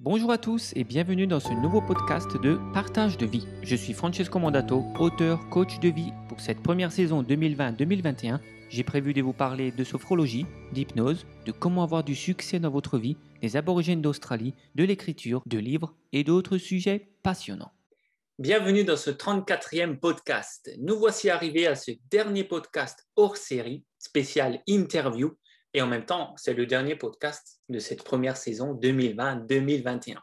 Bonjour à tous et bienvenue dans ce nouveau podcast de Partage de vie. Je suis Francesco Mondato, auteur, coach de vie. Pour cette première saison 2020-2021, j'ai prévu de vous parler de sophrologie, d'hypnose, de comment avoir du succès dans votre vie, des aborigènes d'Australie, de l'écriture, de livres et d'autres sujets passionnants. Bienvenue dans ce 34e podcast. Nous voici arrivés à ce dernier podcast hors série, spécial interview. Et en même temps, c'est le dernier podcast de cette première saison 2020-2021.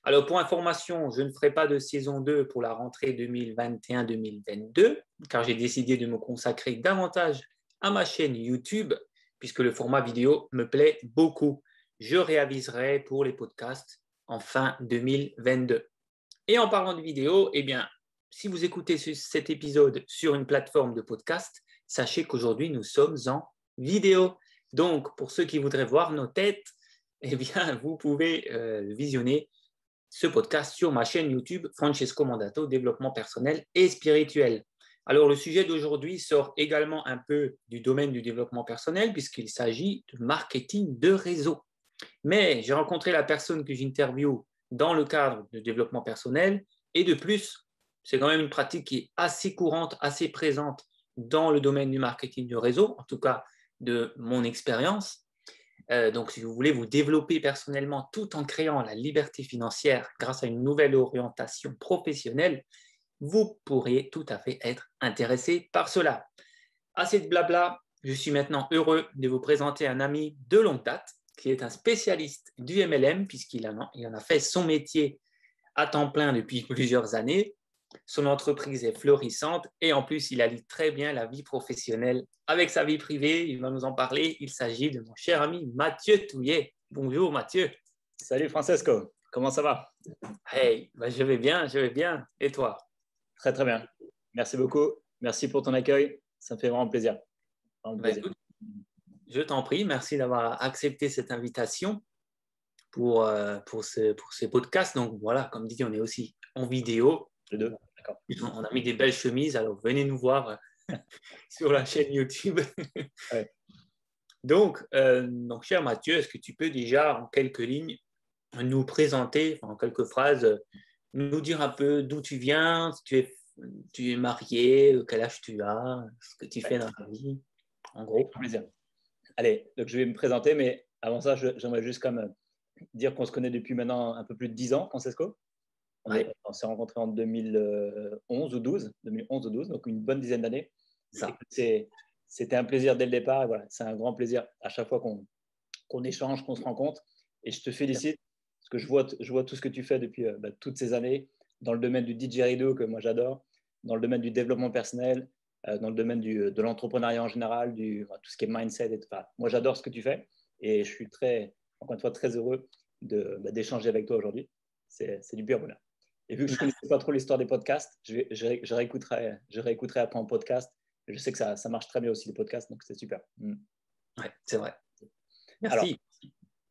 Alors, pour information, je ne ferai pas de saison 2 pour la rentrée 2021-2022, car j'ai décidé de me consacrer davantage à ma chaîne YouTube, puisque le format vidéo me plaît beaucoup. Je réaviserai pour les podcasts en fin 2022. Et en parlant de vidéo, eh bien, si vous écoutez cet épisode sur une plateforme de podcast, sachez qu'aujourd'hui, nous sommes en vidéo. Donc, pour ceux qui voudraient voir nos têtes, eh bien, vous pouvez visionner ce podcast sur ma chaîne YouTube Francesco Mondato, développement personnel et spirituel. Alors, le sujet d'aujourd'hui sort également un peu du domaine du développement personnel puisqu'il s'agit de marketing de réseau. Mais j'ai rencontré la personne que j'interviewe dans le cadre de développement personnel et de plus, c'est quand même une pratique qui est assez courante, assez présente dans le domaine du marketing de réseau, en tout cas de mon expérience. Donc, si vous voulez vous développer personnellement tout en créant la liberté financière grâce à une nouvelle orientation professionnelle, vous pourriez tout à fait être intéressé par cela. Assez de blabla, je suis maintenant heureux de vous présenter un ami de longue date qui est un spécialiste du MLM puisqu'il en a fait son métier à temps plein depuis plusieurs années. Son entreprise est florissante et en plus, il allie très bien la vie professionnelle avec sa vie privée. Il va nous en parler. Il s'agit de mon cher ami Mathieu Touillet. Bonjour Mathieu. Salut Francesco, comment ça va? Hey, je vais bien. Et toi? Très très bien. Merci beaucoup. Merci pour ton accueil. Ça me fait vraiment plaisir. Écoute, je t'en prie. Merci d'avoir accepté cette invitation pour ce podcast. Donc voilà, comme dit, on est aussi en vidéo. Les deux, d'accord. On a mis des belles chemises, alors venez nous voir sur la chaîne YouTube. Ouais. Donc, cher Mathieu, est-ce que tu peux déjà, en quelques lignes, nous présenter, en quelques phrases, nous dire un peu d'où tu viens, si tu es marié, quel âge tu as, ce que tu fais dans la vie, en gros. Avec plaisir. Allez, donc je vais me présenter, mais avant ça, j'aimerais juste comme dire qu'on se connaît depuis maintenant un peu plus de 10 ans, Francesco. On s'est rencontrés en 2011 ou 12, donc une bonne dizaine d'années. C'était un plaisir dès le départ. Et voilà, c'est un grand plaisir à chaque fois qu'on échange, qu'on se rencontre. Et je te félicite parce que je vois tout ce que tu fais depuis toutes ces années dans le domaine du didgeridoo que moi j'adore, dans le domaine du développement personnel, dans le domaine de l'entrepreneuriat en général, tout ce qui est mindset. Moi j'adore ce que tu fais et je suis encore une fois très heureux d'échanger avec toi aujourd'hui. C'est du pur bonheur. Et vu que je ne connaissais pas trop l'histoire des podcasts, je réécouterai après en podcast. Je sais que ça marche très bien aussi les podcasts, donc c'est super. Oui, c'est vrai. Merci. Alors,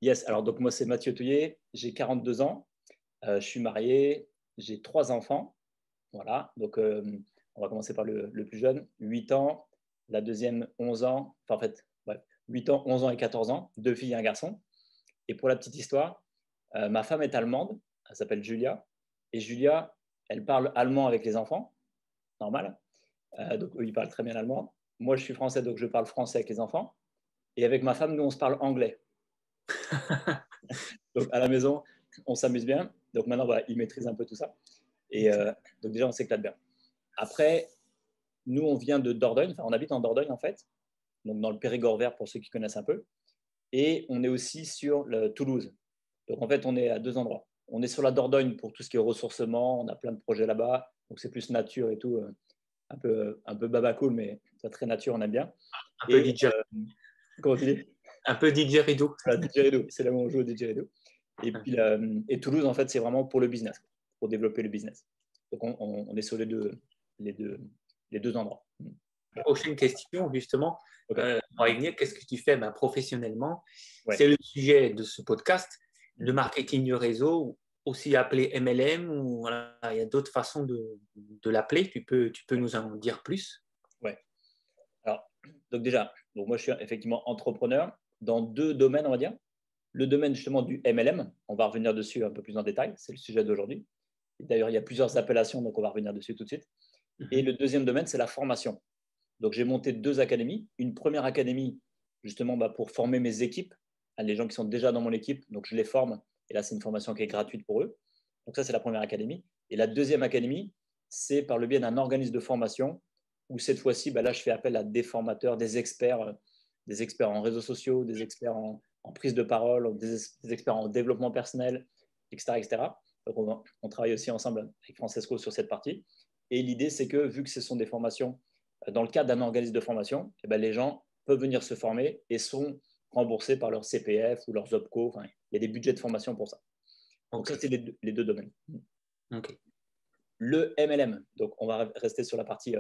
yes, alors donc moi c'est Mathieu Touillet, j'ai 42 ans, je suis marié, j'ai 3 enfants. Voilà, donc on va commencer par le plus jeune, 8 ans, la deuxième 11 ans, enfin en fait, ouais, 8 ans, 11 ans et 14 ans, 2 filles et un garçon. Et pour la petite histoire, ma femme est allemande, elle s'appelle Julia, et Julia, elle parle allemand avec les enfants, normal. Donc eux, ils parlent très bien allemand. Moi, je suis français, donc je parle français avec les enfants. Et avec ma femme, nous, on se parle anglais. Donc à la maison, on s'amuse bien. Donc maintenant, ils maîtrisent un peu tout ça. Et donc déjà, on s'éclate bien. Après, nous, on vient de Dordogne, enfin on habite en Dordogne en fait, donc dans le Périgord vert pour ceux qui connaissent un peu. Et on est aussi sur Toulouse. Donc en fait, on est à 2 endroits. On est sur la Dordogne pour tout ce qui est ressourcement, on a plein de projets là-bas, donc c'est plus nature et tout, un peu baba cool, mais c'est très nature, on aime bien. Un peu DJ. Comment tu dis? Un peu didgeridoo. Voilà, didgeridoo, c'est là où on joue au didgeridoo. Et puis et Toulouse, en fait, c'est vraiment pour le business, pour développer le business. Donc on est sur les deux endroits. Prochaine question, justement. Okay. On va y venir. Qu'est-ce que tu fais professionnellement? Ouais. C'est le sujet de ce podcast, le marketing du réseau, aussi appelé MLM, ou voilà, il y a d'autres façons de l'appeler. Tu peux nous en dire plus? Ouais. Alors, donc déjà, moi je suis effectivement entrepreneur dans 2 domaines, on va dire. Le domaine justement du MLM, on va revenir dessus un peu plus en détail, c'est le sujet d'aujourd'hui. D'ailleurs, il y a plusieurs appellations, donc on va revenir dessus tout de suite. Et le deuxième domaine, c'est la formation. Donc, j'ai monté 2 académies. Une première académie, justement, pour former mes équipes, les gens qui sont déjà dans mon équipe. Donc, je les forme. Et là, c'est une formation qui est gratuite pour eux. Donc, ça, c'est la première académie. Et la deuxième académie, c'est par le biais d'un organisme de formation où cette fois-ci, là, je fais appel à des formateurs, des experts en réseaux sociaux, des experts en prise de parole, des experts en développement personnel, etc. etc. Donc, on travaille aussi ensemble avec Francesco sur cette partie. Et l'idée, c'est que vu que ce sont des formations dans le cadre d'un organisme de formation, les gens peuvent venir se former et sont remboursés par leur CPF ou leurs OPCO. Enfin, il y a des budgets de formation pour ça. Donc, ça, c'est les deux domaines. Okay. Le MLM, donc on va rester sur la partie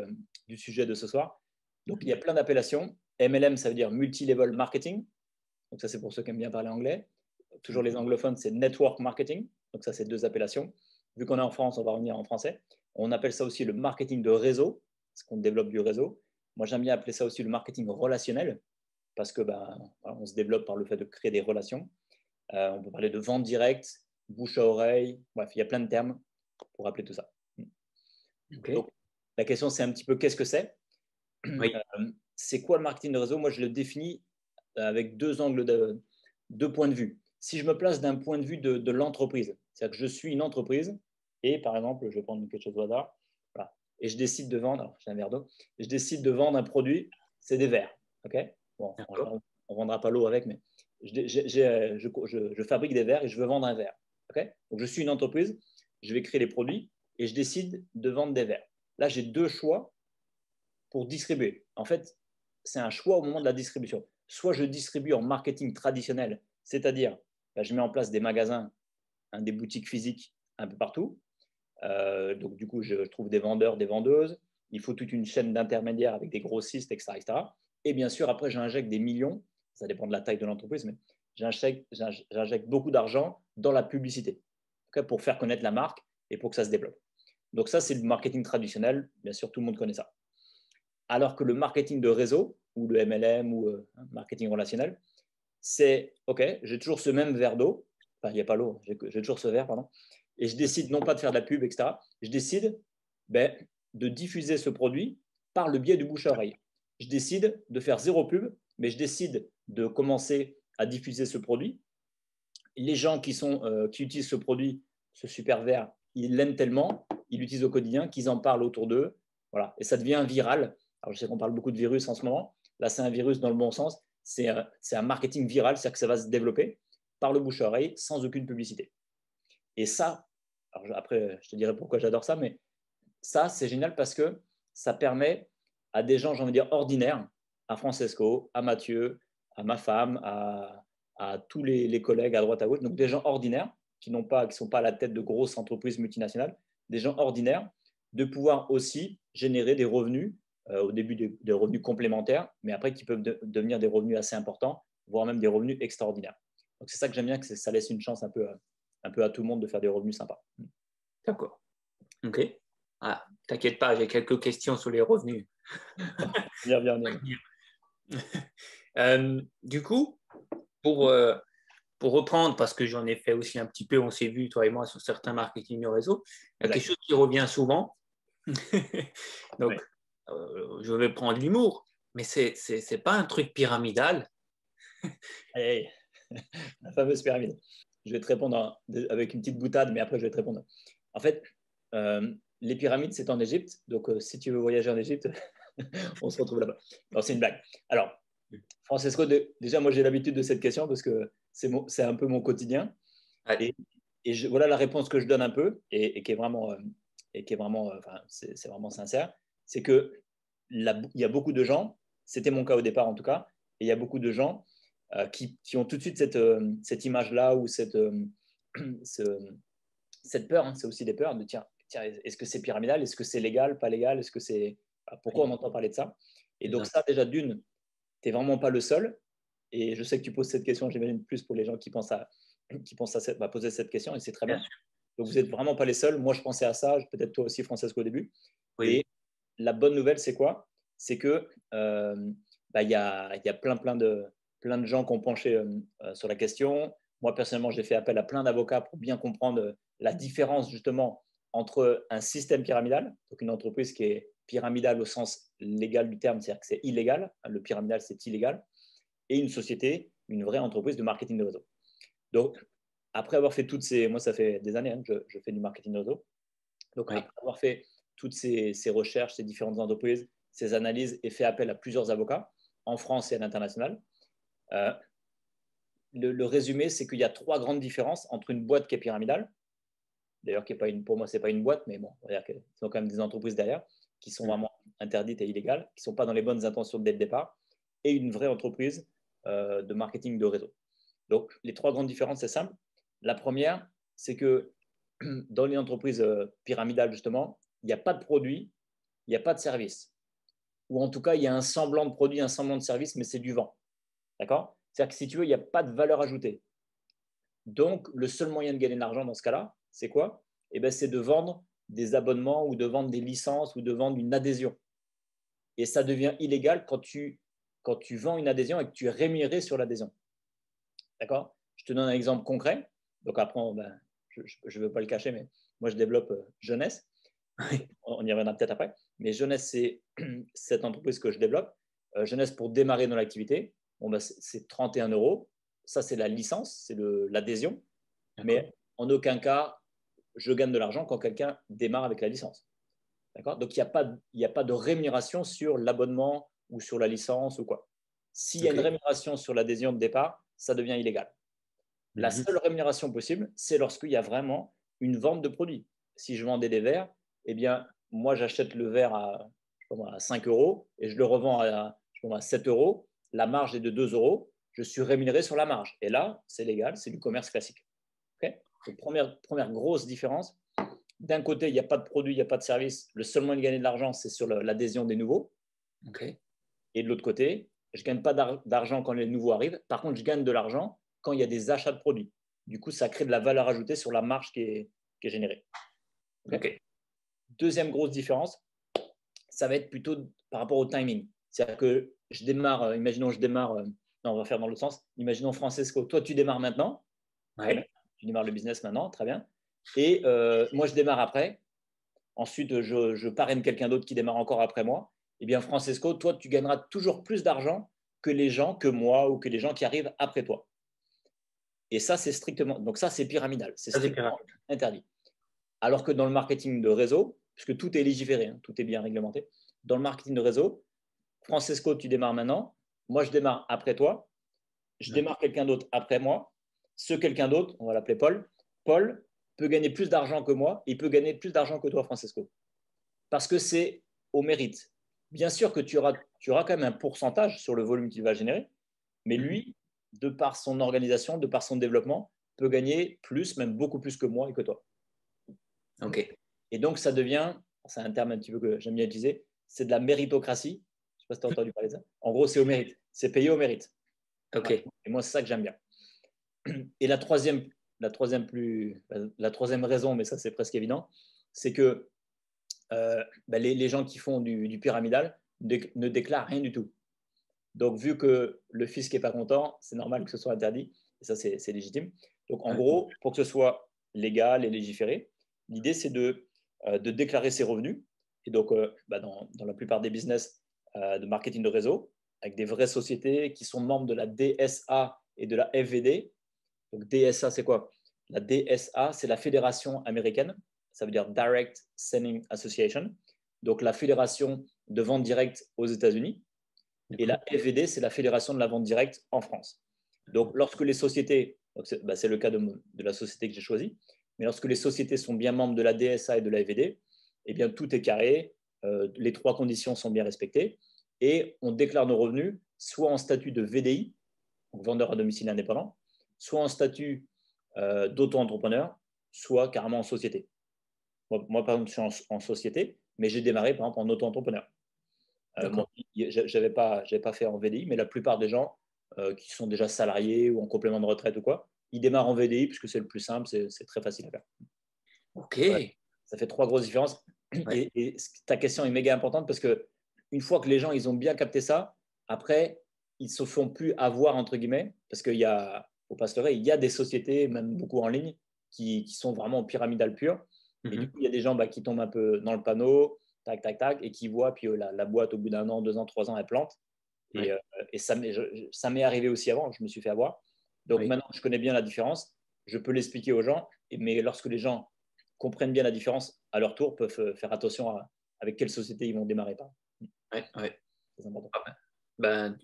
du sujet de ce soir. Donc, il y a plein d'appellations. MLM, ça veut dire Multi-Level Marketing. Donc, ça, c'est pour ceux qui aiment bien parler anglais. Toujours les anglophones, c'est Network Marketing. Donc, ça, c'est 2 appellations. Vu qu'on est en France, on va revenir en français. On appelle ça aussi le marketing de réseau, parce qu'on développe du réseau. Moi, j'aime bien appeler ça aussi le marketing relationnel, parce que on se développe par le fait de créer des relations. On peut parler de vente directe, bouche à oreille. Bref, il y a plein de termes pour appeler tout ça. Okay. Donc, la question, c'est un petit peu qu'est-ce que c'est? Oui. C'est quoi le marketing de réseau? Moi, je le définis avec 2 angles, 2 points de vue. Si je me place d'un point de vue de l'entreprise, c'est-à-dire que je suis une entreprise et, par exemple, je vais prendre quelque chose au hasard, voilà, et je décide de vendre, j'ai un verre d'eau, je décide de vendre un produit, c'est des verres. Okay, bon, on ne vendra pas l'eau avec, mais je fabrique des verres et je veux vendre un verre. Okay, donc, je suis une entreprise, je vais créer les produits et je décide de vendre des verres. Là, j'ai 2 choix pour distribuer. En fait, c'est un choix au moment de la distribution. Soit je distribue en marketing traditionnel, c'est-à-dire je mets en place des magasins, des boutiques physiques un peu partout. Donc, du coup, je trouve des vendeurs, des vendeuses. Il faut toute une chaîne d'intermédiaires avec des grossistes, etc., etc. Et bien sûr, après, j'injecte des millions. Ça dépend de la taille de l'entreprise, mais j'injecte beaucoup d'argent dans la publicité, okay, pour faire connaître la marque et pour que ça se développe. Donc, ça, c'est le marketing traditionnel. Bien sûr, tout le monde connaît ça. Alors que le marketing de réseau, ou le MLM, ou marketing relationnel, c'est OK, j'ai toujours ce même verre d'eau. Enfin, il n'y a pas l'eau, j'ai toujours ce verre, pardon. Et je décide non pas de faire de la pub, etc. Je décide de diffuser ce produit par le biais du bouche à oreille. Je décide de faire 0 pub, mais je décide de commencer à diffuser ce produit. Les gens qui utilisent ce produit, ce super verre, ils l'aiment tellement, ils l'utilisent au quotidien, qu'ils en parlent autour d'eux. Voilà. Et ça devient viral. Alors, je sais qu'on parle beaucoup de virus en ce moment. Là, c'est un virus dans le bon sens. C'est un marketing viral, c'est-à-dire que ça va se développer par le bouche à oreille sans aucune publicité. Et ça, alors après, je te dirai pourquoi j'adore ça, mais ça, c'est génial parce que ça permet à des gens, j'ai envie de dire, ordinaires, à Francesco, à Mathieu, à ma femme, à tous les collègues à droite à gauche, donc des gens ordinaires qui ne sont pas à la tête de grosses entreprises multinationales, des gens ordinaires, de pouvoir aussi générer des revenus, au début des revenus complémentaires, mais après qui peuvent devenir des revenus assez importants, voire même des revenus extraordinaires. Donc c'est ça que j'aime bien, que ça laisse une chance un peu à tout le monde de faire des revenus sympas. D'accord. OK. Ah, t'inquiète pas, j'ai quelques questions sur les revenus. Bien. Du coup, pour reprendre, parce que j'en ai fait aussi un petit peu, on s'est vu, toi et moi, sur certains marketing de réseau, il y a quelque chose qui revient souvent. Donc, ouais. Je vais prendre l'humour, mais c'est pas un truc pyramidal. Allez, la fameuse pyramide. Je vais te répondre avec une petite boutade, mais après, je vais te répondre. En fait, les pyramides, c'est en Égypte. Donc, si tu veux voyager en Égypte, on se retrouve là-bas. Non, c'est une blague. Alors, Francesco, déjà, moi, j'ai l'habitude de cette question parce que c'est un peu mon quotidien. Ouais. Et voilà la réponse que je donne un peu et qui est vraiment, c'est vraiment sincère. C'est que il y a beaucoup de gens, c'était mon cas au départ en tout cas, et il y a beaucoup de gens qui ont tout de suite cette image-là ou cette peur, hein, c'est aussi des peurs de tiens, est-ce que c'est pyramidal, est-ce que c'est légal, pas légal, est-ce que c'est pourquoi on entend parler de ça? Et donc ça déjà d'une, tu n'es vraiment pas le seul. Et je sais que tu poses cette question, j'imagine plus pour les gens qui pensent à poser cette question, et c'est très bien. Donc vous n'êtes vraiment pas les seuls. Moi je pensais à ça, peut-être toi aussi Francesco au début. Oui. Et la bonne nouvelle c'est quoi? C'est que y a plein de gens qui ont penché sur la question. Moi, personnellement, j'ai fait appel à plein d'avocats pour bien comprendre la différence justement entre un système pyramidal, donc une entreprise qui est pyramidale au sens légal du terme, c'est-à-dire que c'est illégal, le pyramidal c'est illégal, et une société, une vraie entreprise de marketing de réseau. Donc, après avoir fait moi ça fait des années que je fais du marketing de réseau, donc après avoir fait toutes ces recherches, ces différentes entreprises, ces analyses et fait appel à plusieurs avocats en France et à l'international, le résumé, c'est qu'il y a 3 grandes différences entre une boîte qui est pyramidale, d'ailleurs, pour moi, ce n'est pas une boîte, mais bon, c'est-à-dire qu'ils ont quand même des entreprises derrière qui sont vraiment interdites et illégales, qui ne sont pas dans les bonnes intentions dès le départ, et une vraie entreprise de marketing de réseau. Donc, les 3 grandes différences, c'est simple. La première, c'est que dans les entreprises pyramidales, justement, il n'y a pas de produit, il n'y a pas de service. Ou en tout cas, il y a un semblant de produit, un semblant de service, mais c'est du vent. D'accord? C'est-à-dire que si tu veux, il n'y a pas de valeur ajoutée. Donc, le seul moyen de gagner de l'argent dans ce cas-là, c'est quoi? C'est de vendre des abonnements ou de vendre des licences ou de vendre une adhésion. Et ça devient illégal quand tu vends une adhésion et que tu es rémunéré sur l'adhésion. D'accord? Je te donne un exemple concret. Donc après, je ne veux pas le cacher, mais moi, je développe Jeunesse. On y reviendra peut-être après. Mais Jeunesse, c'est cette entreprise que je développe. Jeunesse, pour démarrer dans l'activité, c'est 31 €. Ça, c'est la licence, c'est l'adhésion. Mais en aucun cas, je gagne de l'argent quand quelqu'un démarre avec la licence. D'accord? Donc, il n'y a pas de rémunération sur l'abonnement ou sur la licence ou quoi. S'il y a une rémunération sur l'adhésion de départ, ça devient illégal. La seule rémunération possible, c'est lorsqu'il y a vraiment une vente de produits. Si je vendais des verres, eh bien, moi, j'achète le verre à 5 € et je le revends à 7 €. La marge est de 2 €. Je suis rémunéré sur la marge. Et là, c'est légal, c'est du commerce classique. Donc, première grosse différence. D'un côté, il n'y a pas de produit, il n'y a pas de service. Le seul moyen de gagner de l'argent, c'est sur l'adhésion des nouveaux. Et de l'autre côté, je ne gagne pas d'argent quand les nouveaux arrivent. Par contre, je gagne de l'argent quand il y a des achats de produits. Du coup, ça crée de la valeur ajoutée sur la marge qui est générée. Deuxième grosse différence, ça va être plutôt par rapport au timing. C'est-à-dire que je démarre, imaginons je démarre, non, on va faire dans l'autre sens. Imaginons Francesco, toi tu démarres maintenant. Tu démarres le business maintenant, très bien. Et moi je démarre après. Ensuite, je parraine quelqu'un d'autre qui démarre encore après moi. Eh bien, Francesco, toi, tu gagneras toujours plus d'argent que les gens, que moi ou que les gens qui arrivent après toi. Et ça, c'est strictement, donc ça, c'est pyramidal, c'est strictement interdit. Alors que dans le marketing de réseau, puisque tout est légiféré, tout est bien réglementé, dans le marketing de réseau, Francesco, tu démarres maintenant, moi, je démarre après toi, je démarre quelqu'un d'autre après moi, ce quelqu'un d'autre, on va l'appeler Paul, Paul peut gagner plus d'argent que moi, il peut gagner plus d'argent que toi, Francesco. Parce que c'est au mérite. Bien sûr que tu auras quand même un pourcentage sur le volume qu'il va générer, mais lui, de par son organisation, de par son développement, peut gagner plus, même beaucoup plus que moi et que toi. Et donc, ça devient, c'est un terme un petit peu que j'aime bien utiliser, c'est de la méritocratie. Je ne sais pas si tu as entendu parler de ça. En gros, c'est au mérite. C'est payé au mérite. Et moi, c'est ça que j'aime bien. Et la troisième raison, mais ça, c'est presque évident, c'est que les gens qui font du pyramidal ne déclarent rien du tout. Donc, vu que le fisc n'est pas content, c'est normal que ce soit interdit. Et ça, c'est légitime. Donc, en gros, pour que ce soit légal et légiféré, l'idée, c'est de déclarer ses revenus. Et donc, dans la plupart des business de marketing de réseau, avec des vraies sociétés qui sont membres de la DSA et de la FVD. Donc, DSA, c'est quoi? La DSA, c'est la fédération américaine. Ça veut dire Direct Selling Association. Donc, la fédération de vente directe aux États-Unis. Et la FVD, c'est la fédération de la vente directe en France. Donc, lorsque les sociétés, c'est le cas de la société que j'ai choisie, mais lorsque les sociétés sont bien membres de la DSA et de la FVD, eh bien, tout est carré, les 3 conditions sont bien respectées, et on déclare nos revenus soit en statut de VDI, donc vendeur à domicile indépendant, soit en statut d'auto-entrepreneur, soit carrément en société. Moi, par exemple, je suis en société, mais j'ai démarré, par exemple, en auto-entrepreneur. Je n'avais pas fait en VDI, mais la plupart des gens qui sont déjà salariés ou en complément de retraite ou quoi, ils démarrent en VDI puisque c'est le plus simple, c'est très facile à faire. Ouais, ça fait 3 grosses différences. Et ta question est méga importante parce que une fois que les gens ils ont bien capté ça, après, ils ne se font plus avoir, entre guillemets, parce qu'il y a faut pas se leurrer, il y a des sociétés, même beaucoup en ligne, qui sont vraiment pyramidales pures. Et du coup, il y a des gens qui tombent un peu dans le panneau, tac, tac, tac, et qui voient, puis la boîte, au bout d'un an, 2 ans, 3 ans, elle plante. Et ça m'est arrivé aussi avant, je me suis fait avoir. Donc maintenant, je connais bien la différence, je peux l'expliquer aux gens, mais lorsque les gens comprennent bien la différence, à leur tour, peuvent faire attention avec quelle société ils vont démarrer par. C'est important.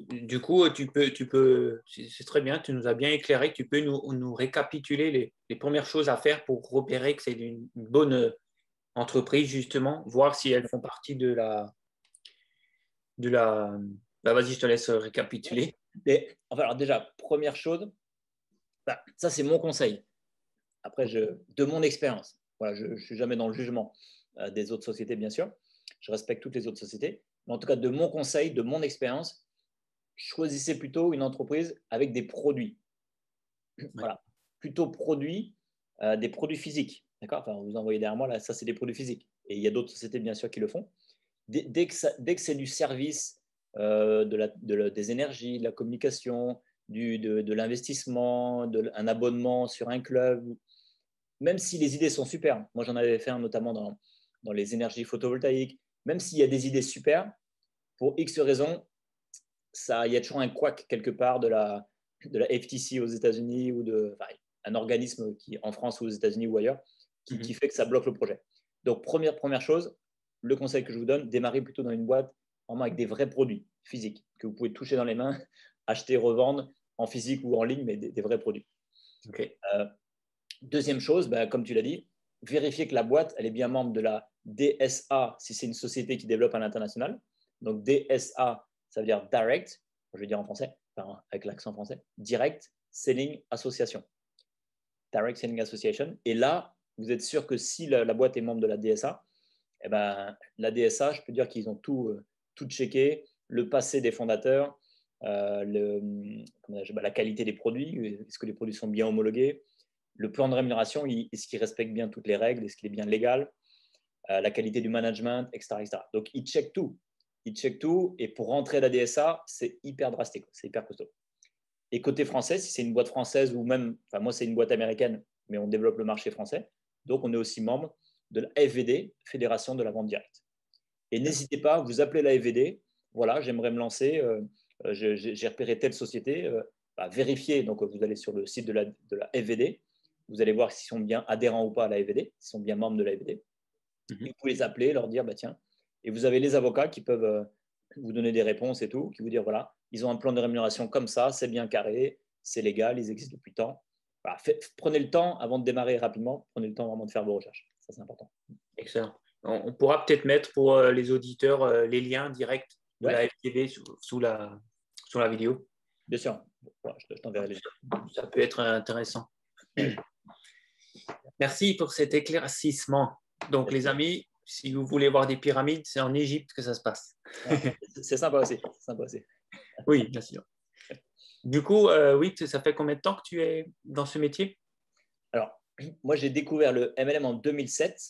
Du coup, c'est très bien, tu nous as bien éclairé. Tu peux nous récapituler les premières choses à faire pour repérer que c'est une bonne entreprise, justement, voir si elles font partie de la. Vas-y, je te laisse récapituler. Alors déjà, première chose, ça c'est mon conseil. Après, de mon expérience, voilà, je ne suis jamais dans le jugement des autres sociétés, bien sûr. Je respecte toutes les autres sociétés. Mais en tout cas, de mon conseil, de mon expérience, choisissez plutôt une entreprise avec des produits. Voilà. Plutôt produits, des produits physiques. D'accord. Enfin, vous en voyez derrière moi, là, ça, c'est des produits physiques. Et il y a d'autres sociétés, bien sûr, qui le font. Dès que c'est du service, des énergies, de la communication, de l'investissement, un abonnement sur un club, même si les idées sont super, moi j'en avais fait un notamment dans les énergies photovoltaïques, même s'il y a des idées super, pour X raisons, il y a toujours un couac quelque part de la FTC aux États-Unis ou un organisme en France ou aux États-Unis ou ailleurs qui fait que ça bloque le projet. Donc première chose, le conseil que je vous donne, démarrez plutôt dans une boîte vraiment avec des vrais produits physiques que vous pouvez toucher dans les mains, acheter, revendre en physique ou en ligne, mais des vrais produits. Deuxième chose, comme tu l'as dit, vérifier que la boîte, elle est bien membre de la DSA si c'est une société qui développe à l'international. Donc DSA, ça veut dire Direct, je vais dire en français, avec l'accent français, Direct Selling Association. Direct Selling Association. Et là, vous êtes sûr que si la boîte est membre de la DSA, la DSA, je peux dire qu'ils ont tout checké, le passé des fondateurs, la qualité des produits, est-ce que les produits sont bien homologués, le plan de rémunération, est-ce qu'il respecte bien toutes les règles, est-ce qu'il est bien légal, la qualité du management, etc., etc. Donc, ils checkent tout. Ils checkent tout. Et pour rentrer à la DSA, c'est hyper drastique, c'est hyper costaud. Et côté français, si c'est une boîte française ou même, moi, c'est une boîte américaine, mais on développe le marché français. Donc, on est aussi membre de la FVD, Fédération de la vente directe. Et n'hésitez pas, vous appelez la FVD. Voilà, j'aimerais me lancer. J'ai repéré telle société. Vérifiez. Donc, vous allez sur le site de la FVD. Vous allez voir s'ils sont bien adhérents ou pas à la FVD, s'ils sont bien membres de la FVD. Et vous pouvez les appeler, leur dire, tiens. Et vous avez les avocats qui peuvent vous donner des réponses et tout, qui vous dire, voilà, ils ont un plan de rémunération comme ça, c'est bien carré, c'est légal, ils existent depuis le temps. Voilà, prenez le temps avant de démarrer rapidement, prenez le temps vraiment de faire vos recherches. Ça, c'est important. Excellent. On pourra peut-être mettre pour les auditeurs les liens directs de la FTV sous la vidéo. Bien sûr. Voilà, je t'enverrai les liens. Ça peut être intéressant. Merci pour cet éclaircissement. Donc, les amis, si vous voulez voir des pyramides, c'est en Égypte que ça se passe. C'est sympa aussi. Oui, bien sûr. Du coup, ça fait combien de temps que tu es dans ce métier? Alors, moi, j'ai découvert le MLM en 2007.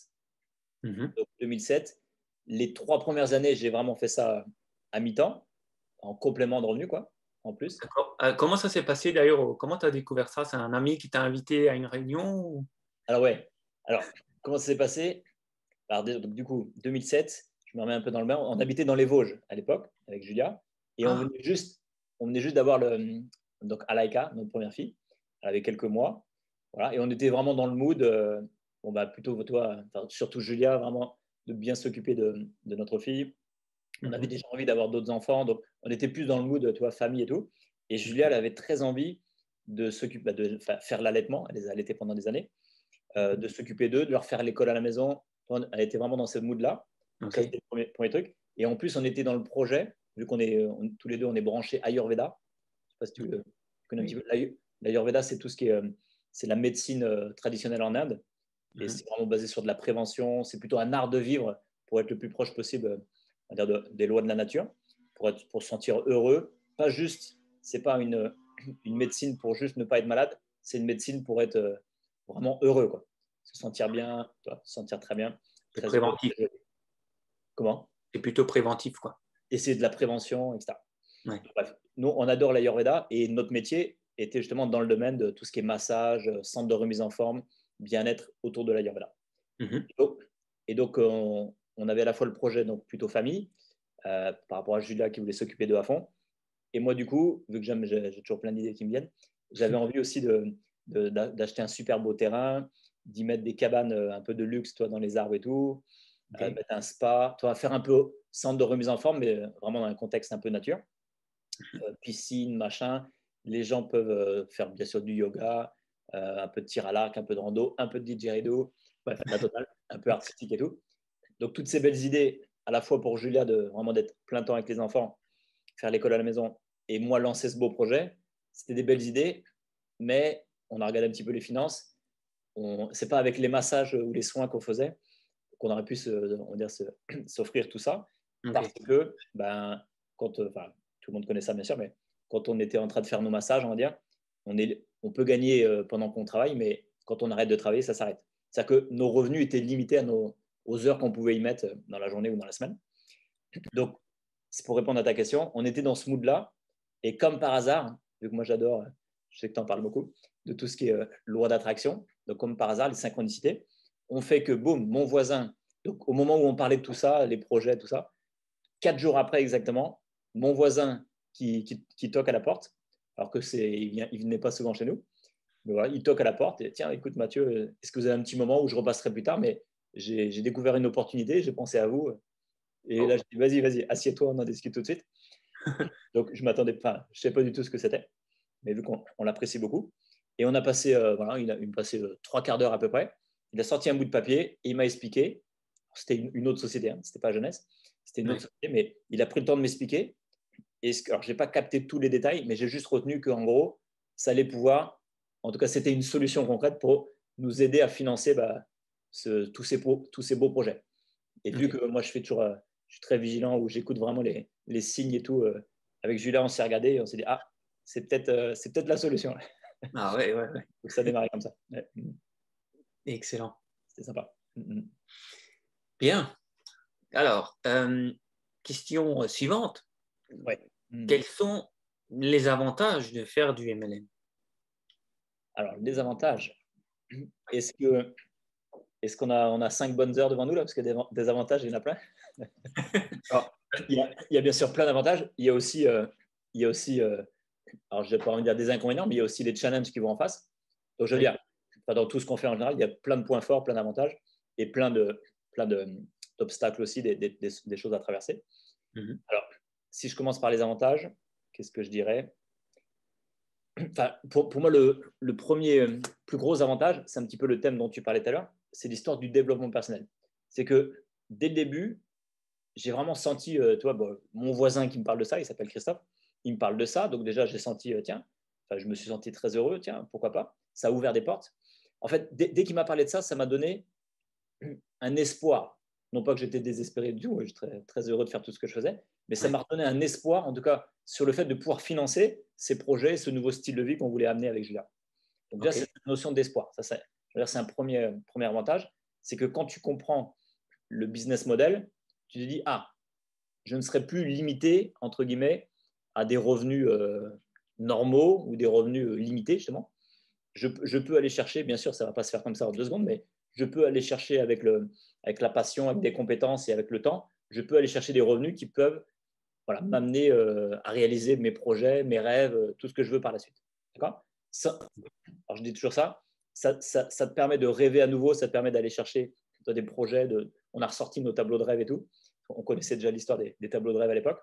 Donc, 2007. Les 3 premières années, j'ai vraiment fait ça à mi-temps, en complément de revenus, en plus. D'accord. Comment ça s'est passé d'ailleurs? Comment tu as découvert ça? C'est un ami qui t'a invité à une réunion ou... Alors, comment ça s'est passé? Alors, donc, du coup, 2007, je me remets un peu dans le bain. On habitait dans les Vosges à l'époque avec Julia et on venait juste d'avoir donc Alaïka, notre première fille. Elle avait quelques mois. Voilà, et on était vraiment dans le mood, plutôt toi, surtout Julia, vraiment de bien s'occuper de notre fille. On avait déjà envie d'avoir d'autres enfants, donc on était plus dans le mood, famille et tout. Et Julia, elle avait très envie de s'occuper, de faire l'allaitement. Elle les a allaités pendant des années, de s'occuper d'eux, de leur faire l'école à la maison. Elle était vraiment dans ce mood-là. Donc ça, c'était le premier truc. Et en plus, on était dans le projet, vu qu'on est tous les deux, on est branchés Ayurveda. Je ne sais pas si tu connais un petit peu. L'Ayurveda, c'est tout ce qui est c'est la médecine traditionnelle en Inde. Et c'est vraiment basé sur de la prévention. C'est plutôt un art de vivre pour être le plus proche possible des lois de la nature, pour se sentir heureux. Pas juste, c'est pas une médecine pour juste ne pas être malade, c'est une médecine pour être vraiment heureux, se sentir bien, se sentir très bien. Très préventif. Comment? C'est plutôt préventif, Et c'est de la prévention, etc. Ouais. Bref, nous, on adore l'Ayurveda et notre métier, était justement dans le domaine de tout ce qui est massage, centre de remise en forme, bien-être autour de l'Ayurveda. Mhm. Et donc, on avait à la fois le projet donc plutôt famille, par rapport à Julia qui voulait s'occuper d'eux à fond. Et moi, du coup, vu que j'ai toujours plein d'idées qui me viennent, j'avais envie aussi d'acheter un super beau terrain, d'y mettre des cabanes un peu de luxe, toi, dans les arbres et tout, mettre un spa, toi, faire un peu centre de remise en forme, mais vraiment dans un contexte un peu nature. Piscine, machin. Les gens peuvent faire bien sûr du yoga, un peu de tir à l'arc, un peu de rando, un peu de didgeridoo, bref, la totale, un peu artistique et tout. Donc toutes ces belles idées, à la fois pour Julia de vraiment d'être plein temps avec les enfants, faire l'école à la maison, et moi lancer ce beau projet, c'était des belles idées, mais on a regardé un petit peu les finances. C'est pas avec les massages ou les soins qu'on faisait qu'on aurait pu on va dire, s'offrir tout ça, parce que quand, tout le monde connaît ça bien sûr, mais quand on était en train de faire nos massages, on va dire, on peut gagner pendant qu'on travaille, mais quand on arrête de travailler, ça s'arrête. C'est-à-dire que nos revenus étaient limités aux heures qu'on pouvait y mettre dans la journée ou dans la semaine. Donc, c'est pour répondre à ta question, on était dans ce mood-là, et comme par hasard, vu que moi j'adore, je sais que tu en parles beaucoup, de tout ce qui est loi d'attraction, donc comme par hasard, les synchronicités, ont fait que, boum, mon voisin, donc au moment où on parlait de tout ça, les projets, tout ça, 4 jours après exactement, mon voisin qui toque à la porte, alors que il venait pas souvent chez nous, mais voilà, il toque à la porte et tiens, écoute Mathieu, est-ce que vous avez un petit moment où je repasserai plus tard, mais j'ai découvert une opportunité, j'ai pensé à vous. Et là, je dis, vas-y, assieds-toi, on en discute tout de suite. Donc, je m'attendais pas, je ne sais pas du tout ce que c'était, mais vu qu'on l'apprécie beaucoup. Et on a passé, il a passé 3 quarts d'heure à peu près. Il a sorti un bout de papier et il m'a expliqué. C'était une autre société, hein, c'était pas Jeunesse, c'était une autre société, mais il a pris le temps de m'expliquer. Alors, je n'ai pas capté tous les détails, mais j'ai juste retenu qu'en gros, ça allait pouvoir, en tout cas, c'était une solution concrète pour nous aider à financer tous ces beaux projets. Et vu que moi, je suis très vigilant, où j'écoute vraiment les signes et tout, avec Julia, on s'est regardé et on s'est dit, ah, c'est peut-être la solution. Ah ouais. Donc, ça a démarré comme ça. Ouais. Excellent. C'était sympa. Bien. Alors, question suivante. Ouais. Quels sont les avantages de faire du MLM? Alors, les avantages. Est-ce qu'on a 5 bonnes heures devant nous là? Parce que des avantages, il y en a plein. Alors, il y a bien sûr plein d'avantages. Il y a aussi, alors je ne vais pas en dire des inconvénients, mais il y a aussi les challenges qui vont en face. Donc, je veux dire, dans tout ce qu'on fait en général, il y a plein de points forts, plein d'avantages et plein d'obstacles aussi, des choses à traverser. Alors, si je commence par les avantages, qu'est-ce que je dirais? Enfin, pour moi, le premier plus gros avantage, c'est un petit peu le thème dont tu parlais tout à l'heure, c'est l'histoire du développement personnel. C'est que dès le début, j'ai vraiment senti, mon voisin qui me parle de ça, il s'appelle Christophe, il me parle de ça, donc déjà j'ai senti, je me suis senti très heureux, tiens, pourquoi pas, ça a ouvert des portes. En fait, dès qu'il m'a parlé de ça, ça m'a donné un espoir. Non pas que j'étais désespéré du tout, je suis très, très heureux de faire tout ce que je faisais, mais ça m'a redonné un espoir, en tout cas, sur le fait de pouvoir financer ces projets, ce nouveau style de vie qu'on voulait amener avec Julia. Donc déjà, c'est cette notion d'espoir. Ça, c'est un premier avantage. C'est que quand tu comprends le business model, tu te dis, ah, je ne serai plus limité, entre guillemets, à des revenus normaux ou des revenus limités, justement. Je peux aller chercher, bien sûr, ça ne va pas se faire comme ça en 2 secondes, mais je peux aller chercher avec la passion, avec des compétences et avec le temps, je peux aller chercher des revenus qui peuvent m'amener à réaliser mes projets, mes rêves, tout ce que je veux par la suite. D'accord? Alors je dis toujours ça te permet de rêver à nouveau, ça te permet d'aller chercher des projets. On a ressorti nos tableaux de rêve et tout. On connaissait déjà l'histoire des tableaux de rêve à l'époque.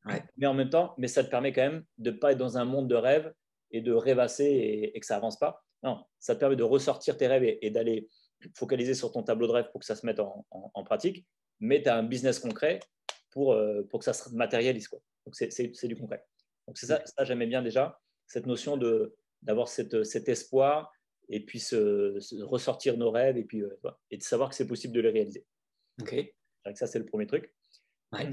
Ouais. Mais en même temps, ça te permet quand même de ne pas être dans un monde de rêve et de rêvasser et que ça avance pas. Non, ça te permet de ressortir tes rêves et d'aller focaliser sur ton tableau de rêve pour que ça se mette en pratique. Mais tu as un business concret pour que ça se matérialise, quoi. Donc, c'est du concret. Donc, c'est ça j'aimais bien déjà, cette notion d'avoir cet espoir et puis ressortir nos rêves et puis et de savoir que c'est possible de les réaliser. Okay. Ça, c'est le premier truc. Ouais.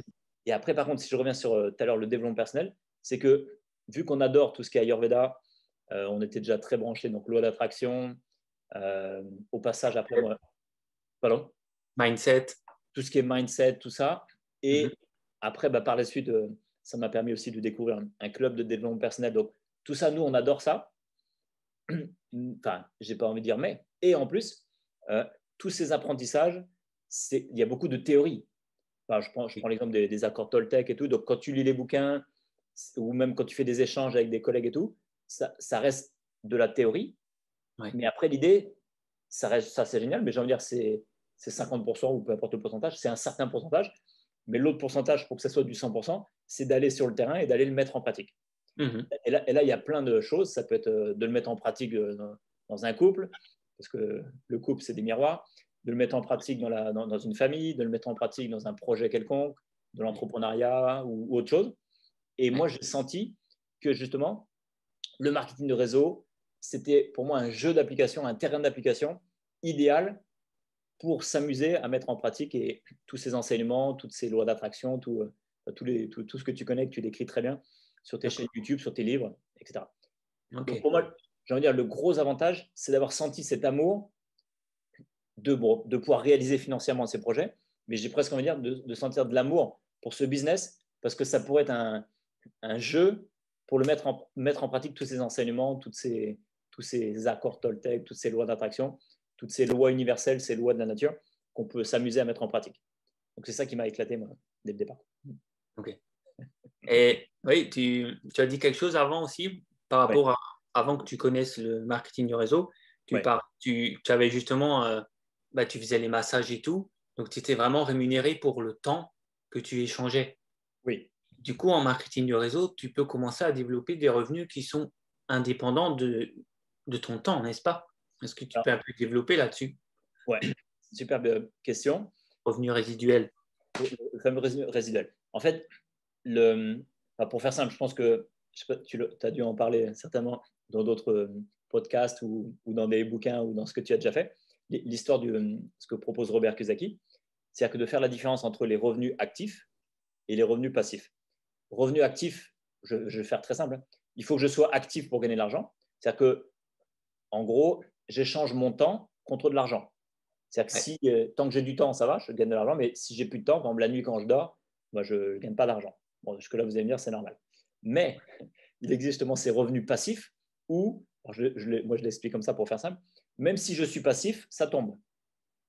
Et après, par contre, si je reviens sur tout à l'heure le développement personnel, c'est que vu qu'on adore tout ce qui est Ayurveda, on était déjà très branchés, donc loi d'attraction, au passage après moi, pardon, Mindset. tout ce qui est mindset, tout ça. Et après, par la suite, ça m'a permis aussi de découvrir un club de développement personnel. Donc, tout ça, nous, on adore ça. Enfin, j'ai pas envie de dire mais. Et en plus, tous ces apprentissages, il y a beaucoup de théorie. Enfin, je prends l'exemple des accords Toltec et tout. Donc, quand tu lis les bouquins, ou même quand tu fais des échanges avec des collègues et tout, ça reste de la théorie. Ouais. Mais après, l'idée, ça, c'est génial, mais j'ai envie de dire, c'est 50% ou peu importe le pourcentage, c'est un certain pourcentage. Mais l'autre pourcentage, pour que ça soit du 100%, c'est d'aller sur le terrain et d'aller le mettre en pratique. Et là, il y a plein de choses. Ça peut être de le mettre en pratique dans un couple, parce que le couple, c'est des miroirs, de le mettre en pratique dans une famille, de le mettre en pratique dans un projet quelconque, de l'entrepreneuriat ou autre chose. Et moi, j'ai senti que justement, le marketing de réseau, c'était pour moi un jeu d'application, un terrain d'application idéal pour s'amuser à mettre en pratique et tous ces enseignements, toutes ces lois d'attraction, tout ce que tu connais, que tu décris très bien sur tes chaînes YouTube, sur tes livres, etc. Okay. Donc pour moi, j'ai envie de dire, le gros avantage, c'est d'avoir senti cet amour de pouvoir réaliser financièrement ces projets, mais j'ai presque envie de dire de sentir de l'amour pour ce business, parce que ça pourrait être un jeu pour mettre en pratique tous ces enseignements, tous ces accords Toltec, toutes ces lois d'attraction, toutes ces lois universelles, ces lois de la nature, qu'on peut s'amuser à mettre en pratique. Donc c'est ça qui m'a éclaté, moi, dès le départ. Ok. Et oui, tu as dit quelque chose avant aussi, par rapport avant que tu connaisses le marketing du réseau. Tu avais justement, tu faisais les massages et tout, donc tu étais vraiment rémunéré pour le temps que tu échangeais. Oui. Du coup, en marketing du réseau, tu peux commencer à développer des revenus qui sont indépendants de ton temps, n'est-ce pas? Est-ce que tu peux un peu développer là-dessus? Ouais, superbe question. Revenus résiduels. Le fameux résiduel. En fait, pour faire simple, je pense que tu as dû en parler certainement dans d'autres podcasts ou dans des bouquins ou dans ce que tu as déjà fait. L'histoire de ce que propose Robert Kiyosaki, c'est-à-dire que de faire la différence entre les revenus actifs et les revenus passifs. Revenus actifs, je vais faire très simple. Il faut que je sois actif pour gagner de l'argent. C'est-à-dire que, en gros, j'échange mon temps contre de l'argent. C'est-à-dire que si, tant que j'ai du temps, ça va, je gagne de l'argent, mais si j'ai plus de temps, par exemple la nuit quand je dors, moi, je ne gagne pas d'argent. Bon, jusque-là, vous allez me dire, c'est normal. Mais il existe justement ces revenus passifs où, moi je l'explique comme ça pour faire simple, même si je suis passif, ça tombe.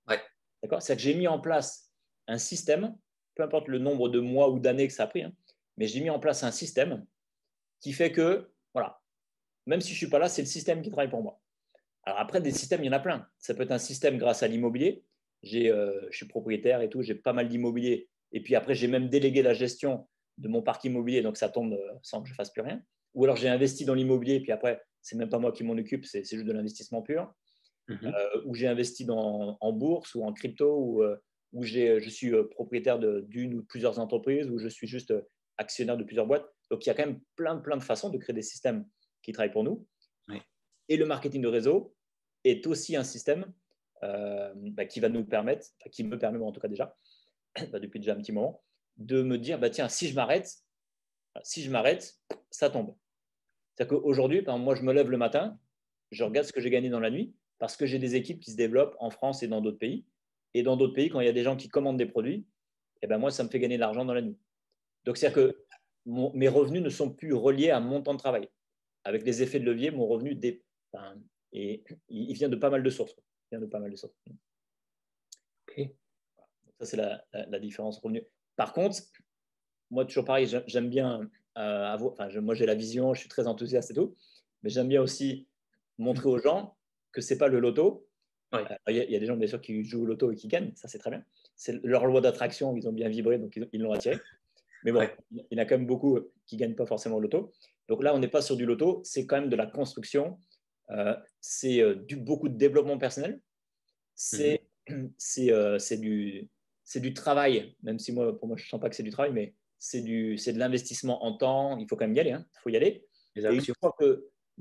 Ouais. D'accord. C'est-à-dire que j'ai mis en place un système, peu importe le nombre de mois ou d'années que ça a pris, mais j'ai mis en place un système qui fait que, voilà, même si je ne suis pas là, c'est le système qui travaille pour moi. Alors après, des systèmes, il y en a plein. Ça peut être un système grâce à l'immobilier. Je suis propriétaire et tout, j'ai pas mal d'immobilier. Et puis après, j'ai même délégué la gestion de mon parc immobilier, donc ça tombe sans que je fasse plus rien. Ou alors j'ai investi dans l'immobilier, et puis après, c'est même pas moi qui m'en occupe, c'est juste de l'investissement pur. Ou j'ai investi en bourse ou en crypto, où je suis propriétaire d'une ou plusieurs entreprises, où je suis juste actionnaire de plusieurs boîtes. Donc il y a quand même plein de façons de créer des systèmes qui travaillent pour nous. Oui. Et le marketing de réseau est aussi un système qui va nous permettre, qui me permet en tout cas déjà, depuis déjà un petit moment, de me dire, tiens, si je m'arrête, ça tombe. C'est-à-dire qu'aujourd'hui, moi, je me lève le matin, je regarde ce que j'ai gagné dans la nuit, parce que j'ai des équipes qui se développent en France et dans d'autres pays. Et dans d'autres pays, quand il y a des gens qui commandent des produits, moi, ça me fait gagner de l'argent dans la nuit. Donc, c'est-à-dire que mes revenus ne sont plus reliés à mon temps de travail. Avec les effets de levier, mon revenu il vient de pas mal de sources. Okay. Ça, c'est la différence revenu. Par contre, moi, toujours pareil, j'aime bien moi, j'ai la vision, je suis très enthousiaste et tout, mais j'aime bien aussi montrer aux gens que c'est pas le loto. Ouais. Il y a des gens, bien sûr, qui jouent au loto et qui gagnent, ça, c'est très bien. C'est leur loi d'attraction, ils ont bien vibré, donc ils l'ont attiré. Mais bon, il y en a quand même beaucoup qui ne gagnent pas forcément au loto. Donc là, on n'est pas sur du loto, c'est quand même de la construction, c'est beaucoup de développement personnel, c'est du travail, même si pour moi, je ne sens pas que c'est du travail, mais c'est de l'investissement en temps, il faut quand même y aller, il faut y aller. Et une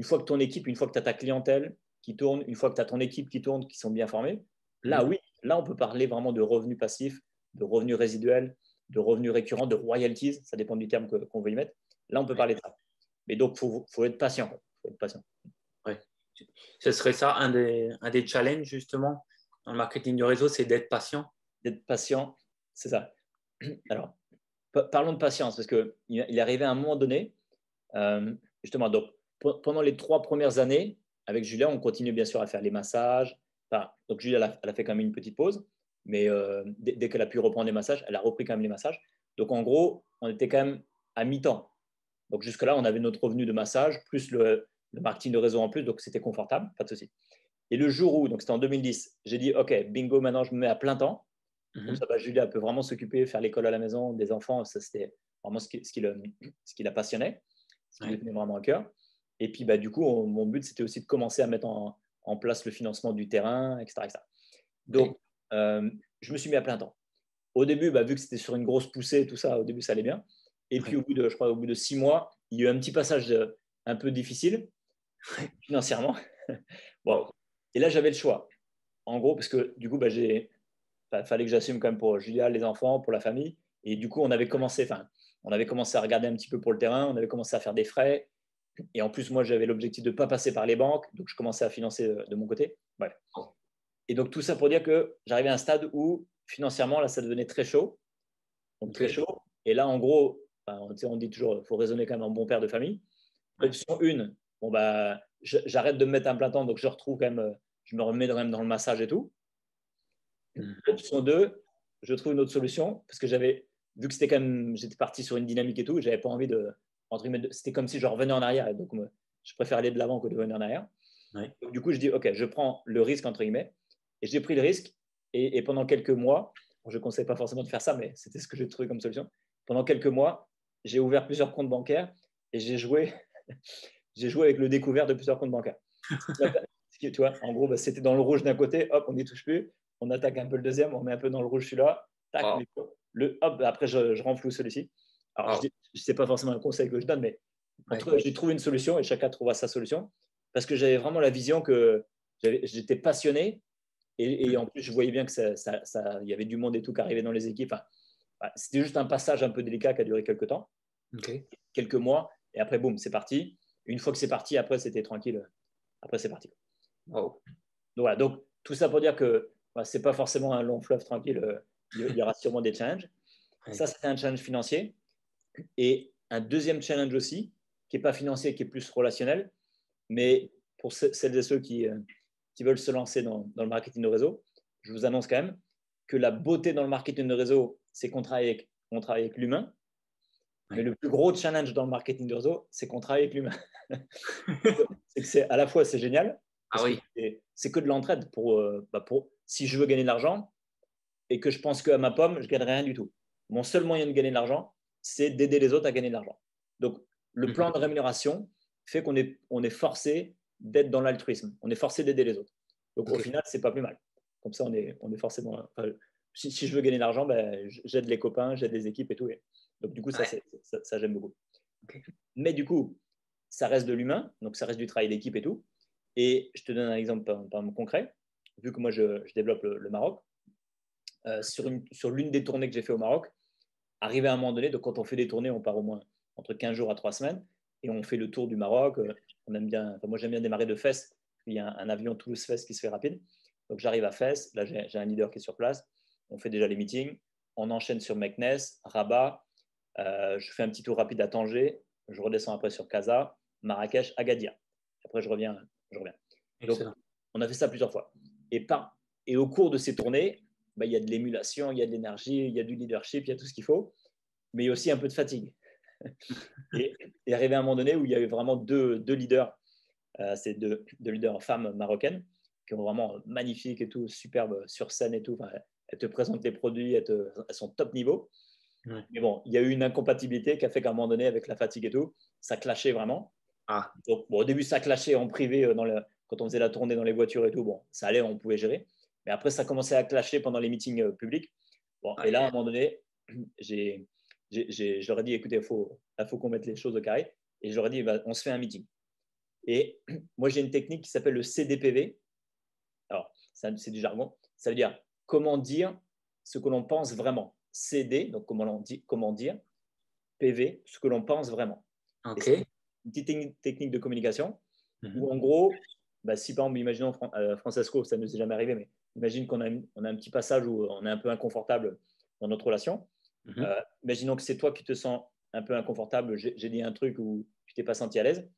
fois que ton équipe, une fois que tu as ta clientèle qui tourne, une fois que tu as ton équipe qui tourne, qui sont bien formés, là, oui, là, on peut parler vraiment de revenus passifs, de revenus résiduels, de revenus récurrents, de royalties, ça dépend du terme qu'on veut y mettre. Là, on peut parler de ça. Mais donc, il faut être patient. Ouais. Ce serait ça un des challenges, justement, dans le marketing du réseau, c'est d'être patient. D'être patient, c'est ça. Alors, parlons de patience, parce qu'il est arrivé à un moment donné, justement, donc, pendant les 3 premières années, avec Julia, on continue bien sûr à faire les massages. Enfin, donc Julia, elle a fait quand même une petite pause, mais dès qu'elle a pu reprendre les massages, elle a repris quand même les massages. Donc en gros, on était quand même à mi-temps. Donc jusque-là, on avait notre revenu de massage, plus le marketing de réseau en plus, donc c'était confortable, pas de souci. Et le jour où, donc c'était en 2010, j'ai dit, OK, bingo, maintenant je me mets à plein temps. Comme ça, Julia peut vraiment s'occuper, faire l'école à la maison, des enfants. Ça, c'était vraiment ce qui la passionnait, ce qui lui tenait vraiment à cœur. Et puis, du coup, mon but, c'était aussi de commencer à mettre en place le financement du terrain, etc. etc. Donc, je me suis mis à plein temps. Au début, vu que c'était sur une grosse poussée, tout ça, au début, ça allait bien. Et puis, je crois, au bout de 6 mois, il y a eu un petit passage un peu difficile financièrement. Bon. Et là, j'avais le choix. En gros, parce que du coup, fallait que j'assume quand même pour Julia, les enfants, pour la famille. Et du coup, on avait commencé à regarder un petit peu pour le terrain, on avait commencé à faire des frais. Et en plus, moi, j'avais l'objectif de ne pas passer par les banques, donc je commençais à financer de mon côté. Bref. Et donc, tout ça pour dire que j'arrivais à un stade où, financièrement, là, ça devenait très chaud. Donc, très chaud. Et là, en gros, on dit toujours, il faut raisonner quand même en bon père de famille. Option 1, j'arrête de me mettre un plein temps, donc je retrouve quand même, je me remets quand même dans le massage et tout. Option 2, je trouve une autre solution, parce que vu que c'était quand même, j'étais parti sur une dynamique et tout, j'avais pas envie c'était comme si je revenais en arrière, donc je préfère aller de l'avant que de revenir en arrière. Donc, du coup, je dis, OK, je prends le risque, entre guillemets, et j'ai pris le risque, et pendant quelques mois, je ne conseille pas forcément de faire ça, mais c'était ce que j'ai trouvé comme solution. Pendant quelques mois, j'ai ouvert plusieurs comptes bancaires, et j'ai joué avec le découvert de plusieurs comptes bancaires. Tu vois, en gros, c'était dans le rouge d'un côté, hop, on n'y touche plus, on attaque un peu le deuxième, on met un peu dans le rouge celui-là, tac, hop, après je renfloue celui-ci. Alors, je ne sais pas forcément un conseil que je donne, mais j'ai trouvé une solution et chacun trouvera sa solution parce que j'avais vraiment la vision que j'étais passionné et en plus, je voyais bien que il y avait du monde et tout qui arrivait dans les équipes. Enfin, c'était juste un passage un peu délicat qui a duré quelques temps, quelques mois, et après, boum, c'est parti. Une fois que c'est parti, après, c'était tranquille. Après, c'est parti. Donc, voilà. Donc, tout ça pour dire que ce n'est pas forcément un long fleuve tranquille. Il y aura sûrement des challenges. Ça, c'était un challenge financier. Et un deuxième challenge aussi, qui n'est pas financier, qui est plus relationnel. Mais pour celles et ceux qui veulent se lancer dans le marketing de réseau, je vous annonce quand même que la beauté dans le marketing de réseau, c'est qu'on travaille avec l'humain. Mais le plus gros challenge dans le marketing de réseau, c'est qu'on travaille avec l'humain. À la fois, c'est génial. C'est que de l'entraide pour, si je veux gagner de l'argent et que je pense qu'à ma pomme, je ne gagnerai rien du tout. Mon seul moyen de gagner de l'argent, c'est d'aider les autres à gagner de l'argent. Donc, le plan de rémunération fait qu'on est forcé d'être dans l'altruisme. On est forcé d'aider les autres. Donc, au final, ce n'est pas plus mal. Comme ça, on est forcément… si je veux gagner de l'argent, j'aide les copains, j'aide les équipes et tout. Donc, du coup, ça j'aime beaucoup. Mais du coup, ça reste de l'humain, donc ça reste du travail d'équipe et tout. Et je te donne un exemple concret. Vu que moi, je développe le Maroc, sur l'une des tournées que j'ai fait au Maroc, arrivé à un moment donné, donc quand on fait des tournées, on part au moins entre 15 jours à 3 semaines, et on fait le tour du Maroc. On aime bien, moi, j'aime bien démarrer de Fès, puis il y a un avion Toulouse-Fès qui se fait rapide. Donc j'arrive à Fès, là j'ai un leader qui est sur place, on fait déjà les meetings, on enchaîne sur Meknès, Rabat, je fais un petit tour rapide à Tanger, je redescends après sur Casa, Marrakech, Agadir. Après, je reviens. Donc, on a fait ça plusieurs fois. Et au cours de ces tournées, il y a de l'émulation, il y a de l'énergie, il y a du leadership, il y a tout ce qu'il faut, mais il y a aussi un peu de fatigue. et arrivé à un moment donné où il y avait vraiment deux leaders, c'est deux leaders femmes marocaines, qui ont vraiment magnifiques et tout, superbes sur scène et tout. Enfin, elles te présentent les produits, elles sont top niveau. Mais bon, il y a eu une incompatibilité qui a fait qu'à un moment donné, avec la fatigue et tout, ça clashait vraiment. Donc, au début, ça clashait en privé quand on faisait la tournée dans les voitures et tout. Bon, ça allait, on pouvait gérer. Mais après, ça commençait à clasher pendant les meetings publics. Et là, à un moment donné, je leur ai dit, écoutez, il faut qu'on mette les choses au carré. Et je leur ai dit, on se fait un meeting. Et moi, j'ai une technique qui s'appelle le CDPV. Alors, c'est du jargon. Ça veut dire comment dire ce que l'on pense vraiment. CD, donc comment dire. PV, ce que l'on pense vraiment. C'est une petite technique de communication où, en gros, si par exemple, imaginons Francesco, ça ne nous est jamais arrivé, mais imagine qu'on a un petit passage où on est un peu inconfortable dans notre relation. Imaginons que c'est toi qui te sens un peu inconfortable, j'ai dit un truc où tu t'es pas senti à l'aise.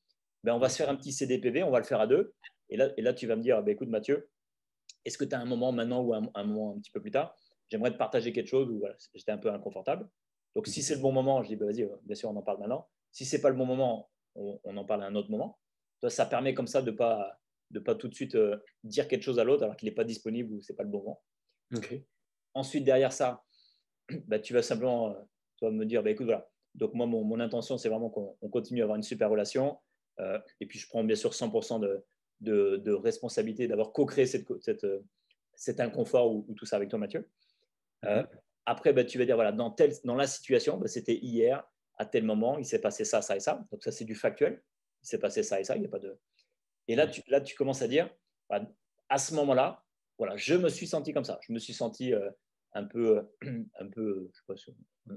ben, on va se faire un petit CDPV, on va le faire à deux. Et là tu vas me dire, ben, écoute Mathieu, est-ce que tu as un moment maintenant ou un moment un petit peu plus tard, j'aimerais te partager quelque chose où voilà, j'étais un peu inconfortable. Donc, si c'est le bon moment, je dis, ben, vas-y, bien sûr, on en parle maintenant. Si ce n'est pas le bon moment, on en parle à un autre moment. Toi, ça permet comme ça de pas tout de suite dire quelque chose à l'autre alors qu'il n'est pas disponible ou ce n'est pas le bon moment. Okay. Ensuite, derrière ça, ben, tu vas simplement tu vas me dire, ben, écoute, voilà. Donc, moi, mon intention, c'est vraiment qu'on continue à avoir une super relation. Et puis, je prends bien sûr 100% de responsabilité d'avoir co-créé cet inconfort ou tout ça avec toi, Mathieu. Après, bah, tu vas dire, voilà, dans la situation, bah, c'était hier, à tel moment, il s'est passé ça, ça et ça. Donc, ça, c'est du factuel. Il s'est passé ça et ça, il n'y a pas de… Et là, tu commences à dire, bah, à ce moment-là, voilà, je me suis senti comme ça. Je me suis senti un peu, je ne sais pas si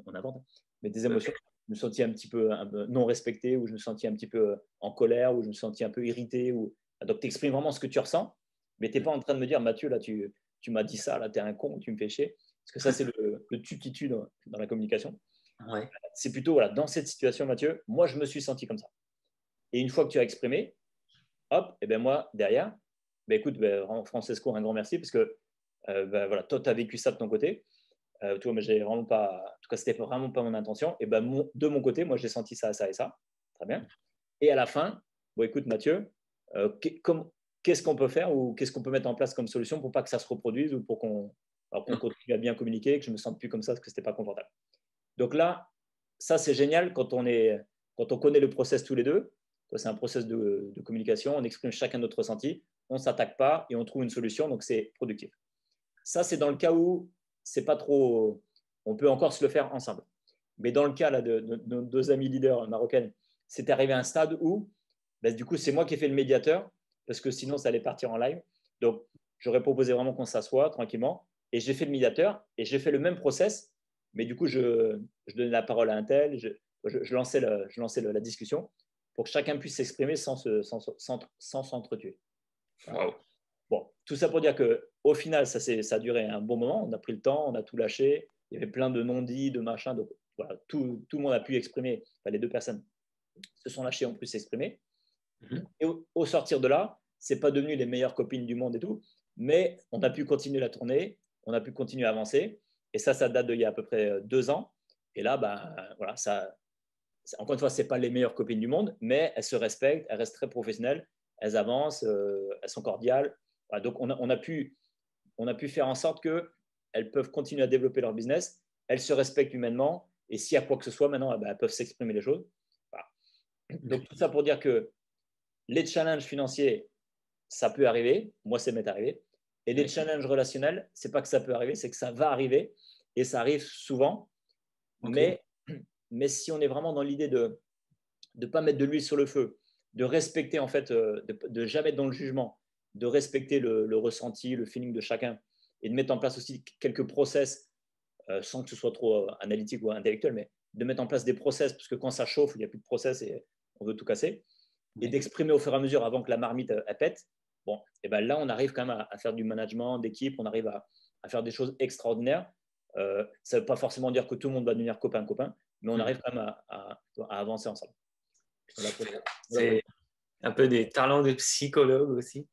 on invente, mais des émotions. Je me sentis un petit peu non respecté, ou je me sentis un petit peu en colère, ou je me sentis un peu irrité. Donc, tu exprimes vraiment ce que tu ressens, mais tu n'es pas en train de me dire, Mathieu, là, tu m'as dit ça, là, tu es un con, tu me fais chier. Parce que ça, c'est le tu dans la communication. Ouais. C'est plutôt, voilà, dans cette situation, Mathieu, moi, je me suis senti comme ça. Et une fois que tu as exprimé, hop, et ben moi, derrière, ben écoute, ben, Francesco, un grand merci, parce que ben, voilà, toi, tu as vécu ça de ton côté. Toi, mais j'ai vraiment pas, en tout cas, c'était vraiment pas mon intention. Et ben, de mon côté, moi, j'ai senti ça, ça et ça. Très bien. Et à la fin, bon, écoute, Mathieu, qu'est-ce qu'on peut faire ou qu'est-ce qu'on peut mettre en place comme solution pour pas que ça se reproduise ou pour qu'on continue à bien communiquer, que je me sente plus comme ça parce que c'était pas confortable. Donc là, ça, c'est génial quand on connaît le process tous les deux. C'est un process de communication, on exprime chacun notre ressenti, on ne s'attaque pas et on trouve une solution, donc c'est productif. Ça, c'est dans le cas où c'est pas trop, on peut encore se le faire ensemble. Mais dans le cas là, de nos deux amis leaders marocaines, c'est arrivé à un stade où, ben, du coup, c'est moi qui ai fait le médiateur, parce que sinon, ça allait partir en live. Donc, j'aurais proposé vraiment qu'on s'assoie tranquillement, et j'ai fait le médiateur, et j'ai fait le même process, mais du coup, je donnais la parole à un tel, je lançais la discussion pour que chacun puisse s'exprimer sans s'entretuer. Wow. Bon, tout ça pour dire qu'au final, ça a duré un bon moment. On a pris le temps, on a tout lâché. Il y avait plein de non-dits, de machins. Donc, voilà, tout le monde a pu exprimer. Enfin, les deux personnes se sont lâchées, ont pu s'exprimer. Et au sortir de là, c'est pas devenu les meilleures copines du monde et tout, mais on a pu continuer la tournée, on a pu continuer à avancer. Et ça date d'il y a à peu près 2 ans. Et là, ben, voilà, encore une fois, c'est pas les meilleures copines du monde, mais elles se respectent, elles restent très professionnelles, elles avancent, elles sont cordiales. Voilà, donc, on a pu faire en sorte qu'elles peuvent continuer à développer leur business, elles se respectent humainement, et s'il y a quoi que ce soit, maintenant, elles peuvent s'exprimer les choses. Voilà. Donc, tout ça pour dire que les challenges financiers, ça peut arriver. Moi, ça m'est arrivé. Et les challenges relationnels, c'est pas que ça peut arriver, c'est que ça va arriver. Et ça arrive souvent. Okay. Mais si on est vraiment dans l'idée de ne pas mettre de l'huile sur le feu, de respecter, en fait, de jamais être dans le jugement, de respecter le ressenti, le feeling de chacun, et de mettre en place aussi quelques process, sans que ce soit trop analytique ou intellectuel, mais de mettre en place des process, parce que quand ça chauffe, il n'y a plus de process et on veut tout casser, et d'exprimer au fur et à mesure avant que la marmite elle pète. Bon, et ben là, on arrive quand même à faire du management d'équipe, on arrive à faire des choses extraordinaires. Ça ne veut pas forcément dire que tout le monde va devenir copain, mais on arrive quand même à avancer ensemble. C'est un peu des talents de psychologue aussi.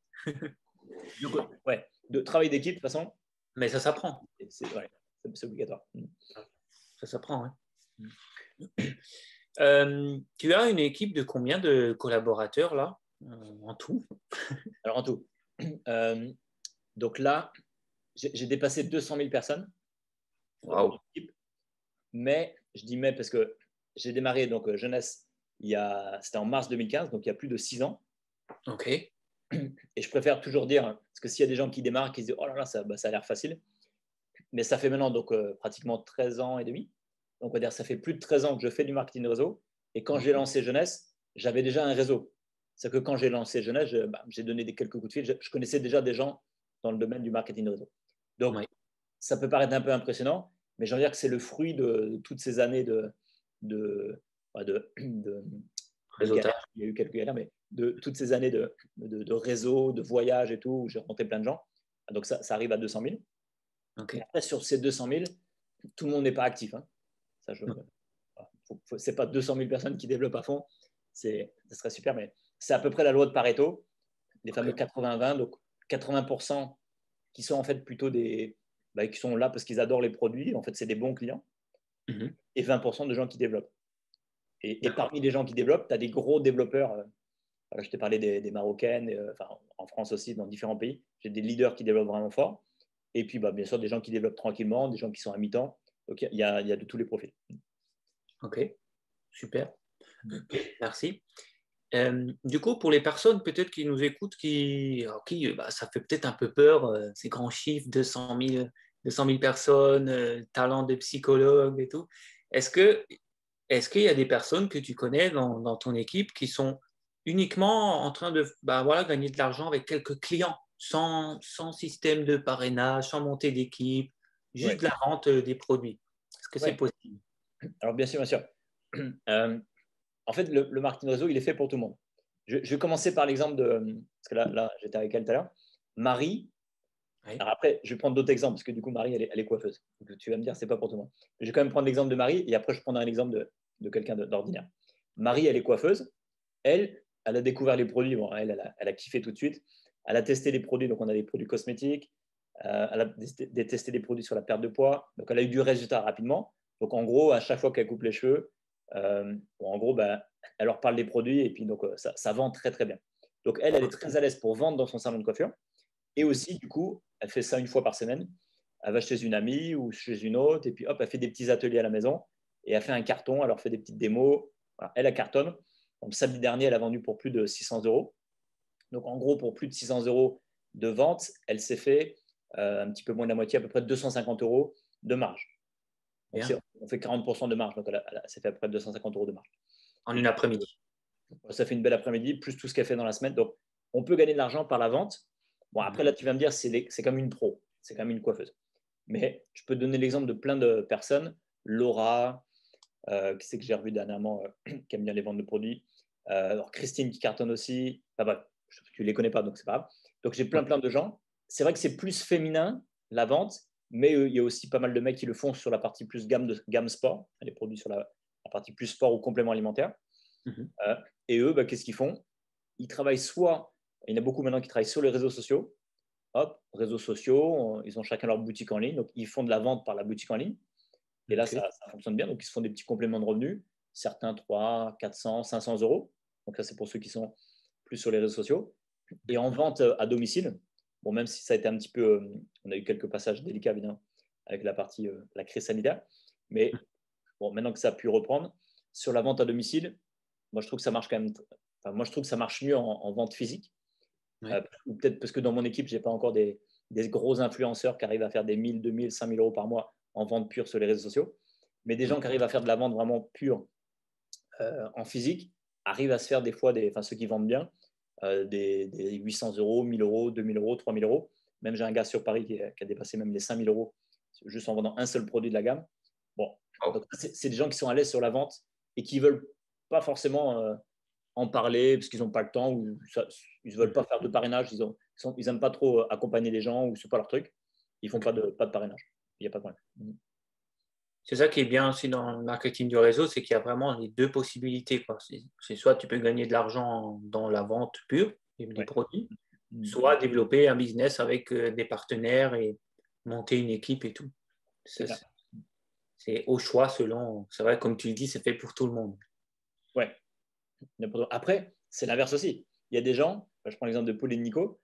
Ouais, de travail d'équipe, de toute façon. Mais ça s'apprend. C'est obligatoire. Ça s'apprend, hein. Tu as une équipe de combien de collaborateurs là, en tout? Alors, en tout. Donc là, j'ai dépassé 200 000 personnes. Wow. Mais, je dis mais parce que j'ai démarré donc jeunesse, c'était en mars 2015, donc il y a plus de 6 ans. Ok. Et je préfère toujours dire, parce que s'il y a des gens qui démarrent, qui se disent oh là là, ça a l'air facile. Mais ça fait maintenant donc pratiquement 13 ans et demi. Donc on va dire ça fait plus de 13 ans que je fais du marketing de réseau. Et quand j'ai lancé jeunesse, j'avais déjà un réseau. C'est que quand j'ai lancé jeunesse, j'ai donné quelques coups de fil. Je connaissais déjà des gens dans le domaine du marketing de réseau. Donc ça peut paraître un peu impressionnant, mais j'ai envie de dire que c'est le fruit de toutes ces années de réseautage. Il y a eu quelques galères, mais de toutes ces années de réseau, de voyage et tout, où j'ai rencontré plein de gens. Donc ça arrive à 200 000. Okay. Après, sur ces 200 000, tout le monde n'est pas actif. Hein. Ça, c'est pas 200 000 personnes qui développent à fond. Ça serait super, mais c'est à peu près la loi de Pareto, les fameux Ok. 80-20. Donc, 80% qui sont en fait plutôt qui sont là parce qu'ils adorent les produits. En fait, c'est des bons clients. Mhm. Et 20% de gens qui développent. Et D'accord. parmi les gens qui développent, tu as des gros développeurs. Je t'ai parlé des Marocaines, en France aussi, dans différents pays. J'ai des leaders qui développent vraiment fort. Et puis, bien sûr, des gens qui développent tranquillement, des gens qui sont à mi-temps. Donc, il y a de tous les profils. Ok, super. Merci. Du coup, pour les personnes peut-être qui nous écoutent, alors qui ça fait peut-être un peu peur, ces grands chiffres, 200 000 personnes, talent de psychologue et tout. Est-ce que, est-ce qu'il y a des personnes que tu connais dans ton équipe qui sont uniquement en train de voilà, gagner de l'argent avec quelques clients, sans système de parrainage, sans montée d'équipe, juste Ouais. de la vente des produits? Est-ce que c'est Ouais. possible? Alors, bien sûr, bien sûr. En fait, le marketing réseau, il est fait pour tout le monde. Je vais commencer par l'exemple de. Parce que là j'étais avec elle tout à l'heure. Marie. Oui. Alors après, je vais prendre d'autres exemples, parce que du coup, Marie, elle est coiffeuse. Donc, tu vas me dire, c'est pas pour tout le monde. Je vais quand même prendre l'exemple de Marie, et après, je prendrai un exemple de quelqu'un d'ordinaire. Marie, elle est coiffeuse. Elle a découvert les produits. Bon, elle a kiffé tout de suite. Elle a testé les produits. Donc, on a des produits cosmétiques. Elle a testé des produits sur la perte de poids. Donc, elle a eu du résultat rapidement. Donc, en gros, à chaque fois qu'elle coupe les cheveux, en gros, elle leur parle des produits. Et puis, donc, ça vend très, très bien. Donc, elle est très à l'aise pour vendre dans son salon de coiffure. Et aussi, du coup, elle fait ça une fois par semaine. Elle va chez une amie ou chez une autre, et puis hop, elle fait des petits ateliers à la maison, et elle fait un carton, elle leur fait des petites démos. Voilà, elle cartonne. Donc, samedi dernier, elle a vendu pour plus de 600 euros. Donc, en gros, pour plus de 600 euros de vente, elle s'est fait un petit peu moins de la moitié, à peu près 250 euros de marge. Donc, Bien. on fait 40% de marge, donc elle s'est fait à peu près 250 euros de marge. En Et une après-midi. ça fait une belle après-midi, plus tout ce qu'elle fait dans la semaine. Donc, on peut gagner de l'argent par la vente. Bon, après, là, tu vas me dire, c'est comme une pro, c'est comme une coiffeuse. Mais je peux te donner l'exemple de plein de personnes. Laura, qui c'est que j'ai revu dernièrement, qui aime bien les ventes de produits. Alors Christine qui cartonne aussi. Enfin, bref, tu ne les connais pas, donc c'est pas grave. Donc j'ai plein de gens. C'est vrai que c'est plus féminin, la vente, mais il y a aussi pas mal de mecs qui le font sur la partie plus gamme sport, les produits sur la partie plus sport ou complément alimentaire. Mhm. Et eux, qu'est-ce qu'ils font? Ils travaillent soit, il y en a beaucoup maintenant qui travaillent sur les réseaux sociaux. Hop, réseaux sociaux, ils ont chacun leur boutique en ligne, donc ils font de la vente par la boutique en ligne. Et là, Ok. ça fonctionne bien. Donc, ils se font des petits compléments de revenus, certains 300, 400, 500 euros. Donc, ça, c'est pour ceux qui sont plus sur les réseaux sociaux. Et en vente à domicile, bon, même si ça a été un petit peu, on a eu quelques passages délicats, évidemment, avec la partie, la crise sanitaire. Mais bon, maintenant que ça a pu reprendre, sur la vente à domicile, moi, je trouve que ça marche quand même. Enfin, moi, je trouve que ça marche mieux en vente physique. Ouais. Ou peut-être parce que dans mon équipe, je n'ai pas encore des gros influenceurs qui arrivent à faire des 1000, 2000, 5000 euros par mois en vente pure sur les réseaux sociaux. Mais des gens qui arrivent à faire de la vente vraiment pure en physique arrivent à se faire des fois, ceux qui vendent bien, des 800 euros, 1000 euros, 2000 euros, 3000 euros. Même j'ai un gars sur Paris qui a dépassé même les 5000 euros juste en vendant un seul produit de la gamme. Bon, Oh. donc c'est des gens qui sont à l'aise sur la vente et qui ne veulent pas forcément en parler parce qu'ils n'ont pas le temps ou ils ne veulent pas faire de parrainage. Ils n'aiment pas trop accompagner les gens ou ce n'est pas leur truc. Ils ne font pas de parrainage. Il n'y a pas de problème. C'est ça qui est bien aussi dans le marketing du réseau, c'est qu'il y a vraiment les deux possibilités, quoi. C'est soit tu peux gagner de l'argent dans la vente pure des Ouais. produits, soit développer un business avec des partenaires et monter une équipe et tout. C'est au choix selon. C'est vrai, comme tu le dis, c'est fait pour tout le monde. Ouais. Après, c'est l'inverse aussi. Il y a des gens, je prends l'exemple de Paul et Nico,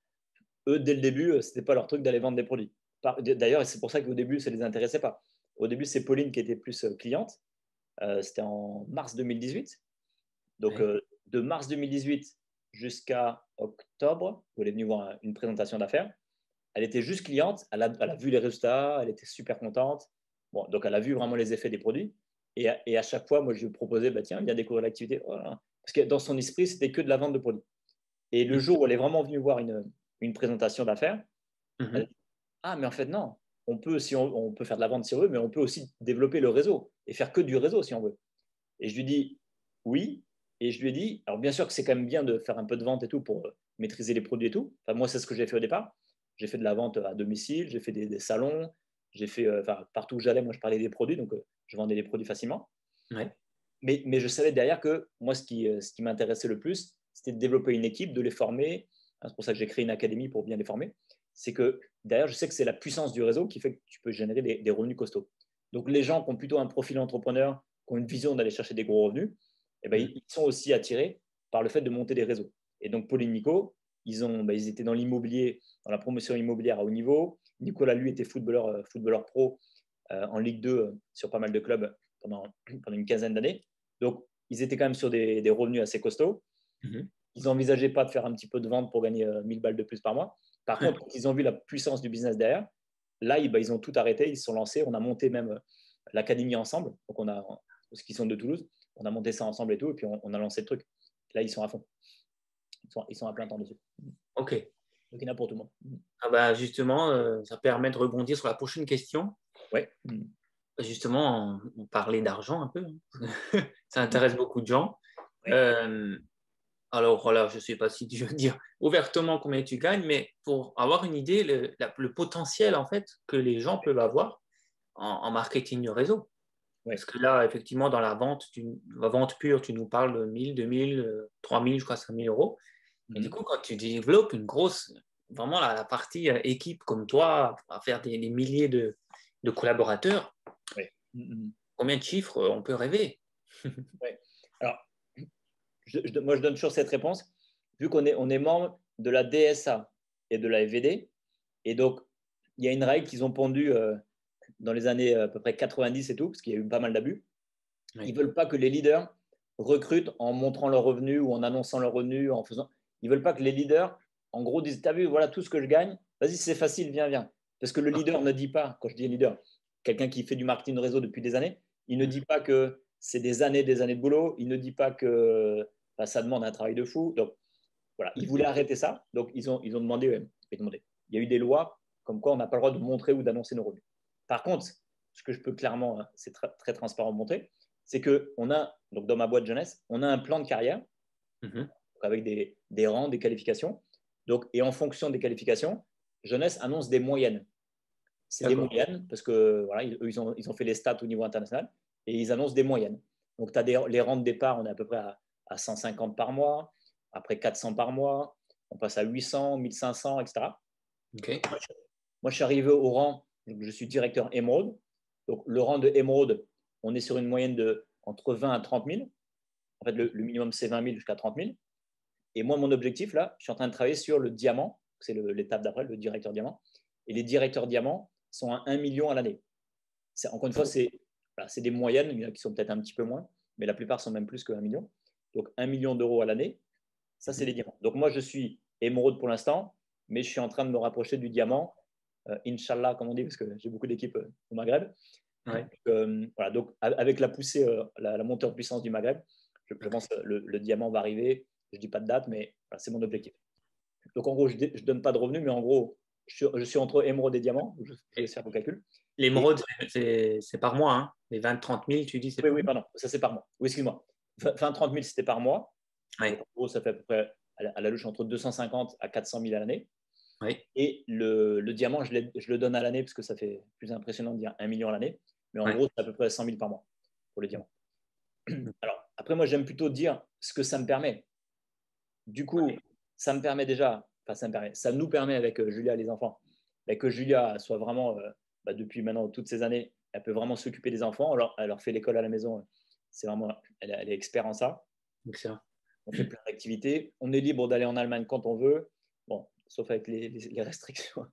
eux, dès le début, ce n'était pas leur truc d'aller vendre des produits. D'ailleurs, c'est pour ça qu'au début, ça ne les intéressait pas. Au début, c'est Pauline qui était plus cliente. C'était en mars 2018. Donc, Ouais. de mars 2018 jusqu'à octobre, où elle est venue voir une présentation d'affaires, elle était juste cliente. Elle a vu les résultats, elle était super contente. Bon, donc, elle a vu vraiment les effets des produits. Et à chaque fois, moi, je lui proposais, tiens, viens découvrir l'activité. Voilà. Parce que dans son esprit, c'était que de la vente de produits. Et le jour où elle est vraiment venue voir une présentation d'affaires, elle a Mhm. dit, ah, mais en fait, non. On peut, si on peut faire de la vente si on veut, mais on peut aussi développer le réseau et faire que du réseau si on veut. Et je lui dis oui. Et je lui ai dit, alors bien sûr que c'est quand même bien de faire un peu de vente et tout pour maîtriser les produits et tout. Enfin, moi, c'est ce que j'ai fait au départ. J'ai fait de la vente à domicile, j'ai fait des salons, j'ai fait, partout où j'allais, moi, je parlais des produits, donc je vendais les produits facilement. Ouais. Mais je savais derrière que moi, ce qui m'intéressait le plus, c'était de développer une équipe, de les former. C'est pour ça que j'ai créé une académie pour bien les former. C'est que derrière, je sais que c'est la puissance du réseau qui fait que tu peux générer des revenus costauds. Donc, les gens qui ont plutôt un profil entrepreneur, qui ont une vision d'aller chercher des gros revenus, eh ben, ils sont aussi attirés par le fait de monter des réseaux. Et donc, Paul et Nico, ils étaient dans l'immobilier, dans la promotion immobilière à haut niveau. Nicolas, lui, était footballeur pro en Ligue 2 sur pas mal de clubs pendant une quinzaine d'années. Donc, ils étaient quand même sur des revenus assez costauds. Ils n'envisageaient pas de faire un petit peu de vente pour gagner 1000 balles de plus par mois. Par contre, quand ils ont vu la puissance du business derrière, là, ils ont tout arrêté, ils se sont lancés. On a monté même l'académie ensemble. Donc, parce qu'ils sont de Toulouse, on a monté ça ensemble et tout, et puis on a lancé le truc. Là, ils sont à fond. Ils sont à plein temps dessus. Ok. Donc, il y en a pour tout le monde. Ah bah justement, ça permet de rebondir sur la prochaine question. Ouais. Justement, on parlait d'argent un peu. Ça intéresse beaucoup de gens. Ouais. Alors voilà, je ne sais pas si tu veux dire ouvertement combien tu gagnes, mais pour avoir une idée, le potentiel en fait que les gens peuvent avoir en marketing de réseau. Ouais. Parce que là, effectivement, dans la vente pure, tu nous parles de 1000, 2000, 3000, jusqu'à 5000 euros. Et du coup, quand tu développes une grosse, vraiment la partie équipe comme toi, à faire des milliers de collaborateurs, Ouais. combien de chiffres on peut rêver? Ouais. Alors, moi, je donne toujours cette réponse. Vu qu'on est membre de la DSA et de la FVD, et donc, il y a une règle qu'ils ont pondue dans les années à peu près 90 et tout, parce qu'il y a eu pas mal d'abus. Ils ne veulent pas que les leaders recrutent en montrant leurs revenus ou en annonçant leurs revenus. Ils ne veulent pas que les leaders, en gros, disent, t'as vu, voilà tout ce que je gagne, vas-y, c'est facile, viens. Parce que le leader ne dit pas, quand je dis leader, quelqu'un qui fait du marketing de réseau depuis des années, il ne dit pas que c'est des années de boulot, il ne dit pas que ça demande un travail de fou. Donc, voilà, ils voulaient arrêter ça. Donc, ils ont demandé, il y a eu des lois comme quoi on n'a pas le droit de montrer ou d'annoncer nos revenus. Par contre, ce que je peux clairement, c'est très, très transparent montrer, c'est qu'on a, donc dans ma boîte jeunesse, on a un plan de carrière avec des rangs, des qualifications. Donc, et en fonction des qualifications, jeunesse annonce des moyennes. C'est des moyennes parce que voilà, eux, ils ont fait les stats au niveau international et ils annoncent des moyennes. Donc, tu as les rangs de départ, on est à peu près à 150 par mois, après 400 par mois, on passe à 800, 1500, etc. Okay. Moi, je suis arrivé au rang, donc je suis directeur émeraude. Donc, le rang de émeraude, on est sur une moyenne de entre 20 à 30 000. En fait, le minimum, c'est 20 000 jusqu'à 30 000. Et moi, mon objectif, là, je suis en train de travailler sur le diamant. C'est l'étape d'après, le directeur diamant. Et les directeurs diamants sont à 1 million à l'année. Encore une fois, c'est des moyennes. Il y en a qui sont peut-être un petit peu moins, mais la plupart sont même plus que 1 million. Donc, 1 million d'euros à l'année, ça, c'est les diamants. Donc, moi, je suis émeraude pour l'instant, mais je suis en train de me rapprocher du diamant. Inch'Allah, comme on dit, parce que j'ai beaucoup d'équipes au Maghreb. Ouais. Voilà, donc, avec la poussée, la montée en puissance du Maghreb, je pense que le diamant va arriver. Je ne dis pas de date, mais voilà, c'est mon objectif. Donc, en gros, je ne donne pas de revenus, mais en gros, je suis entre émeraude et diamant. Je vais faire vos calculs. L'émeraude, c'est par mois. Hein. Les 20-30 000, tu dis, c'est Oui, pardon, ça c'est par mois. Oui, excuse-moi. 20-30 000, c'était par mois. Ouais. Donc, en gros, ça fait à peu près à la louche entre 250 à 400 000 à l'année. Oui. Et le diamant, je le donne à l'année parce que ça fait plus impressionnant de dire 1 million à l'année. Mais en gros, c'est à peu près 100 000 par mois pour le diamant. Alors, après, moi, j'aime plutôt dire ce que ça me permet. Du coup, ça me permet déjà, ça nous permet avec Julia et les enfants, que Julia soit vraiment, depuis maintenant toutes ces années, elle peut vraiment s'occuper des enfants. Alors, elle leur fait l'école à la maison. C'est vraiment, elle est expert en ça. Excellent. On fait plein d'activités. On est libre d'aller en Allemagne quand on veut. Bon, sauf avec les restrictions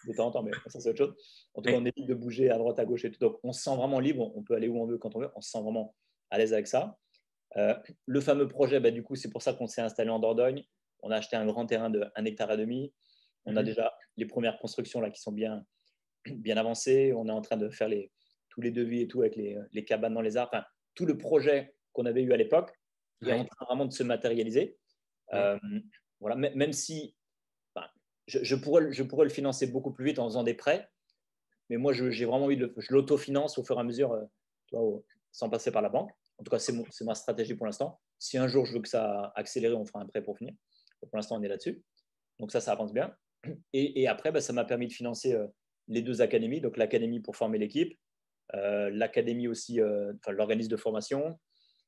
de temps en temps, mais ça, c'est autre chose. En tout cas, on est libre de bouger à droite, à gauche et tout. Donc, on se sent vraiment libre. On peut aller où on veut, quand on veut. On se sent vraiment à l'aise avec ça. Le fameux projet, du coup, c'est pour ça qu'on s'est installé en Dordogne. On a acheté un grand terrain de 1,5 hectare. On a déjà les premières constructions là, qui sont bien avancées. On est en train de faire tous les devis et tout avec les cabanes dans les arbres. Enfin, tout le projet qu'on avait eu à l'époque est en train vraiment de se matérialiser. Voilà, même si je pourrais le financer beaucoup plus vite en faisant des prêts, mais moi, j'ai vraiment envie je l'autofinance au fur et à mesure, sans passer par la banque. En tout cas, c'est ma stratégie pour l'instant. Si un jour je veux que ça accélère, on fera un prêt pour finir. Pour l'instant, on est là-dessus. Donc ça avance bien. Et après, ça m'a permis de financer les 2 académies. Donc l'académie pour former l'équipe, l'académie aussi, l'organisme de formation.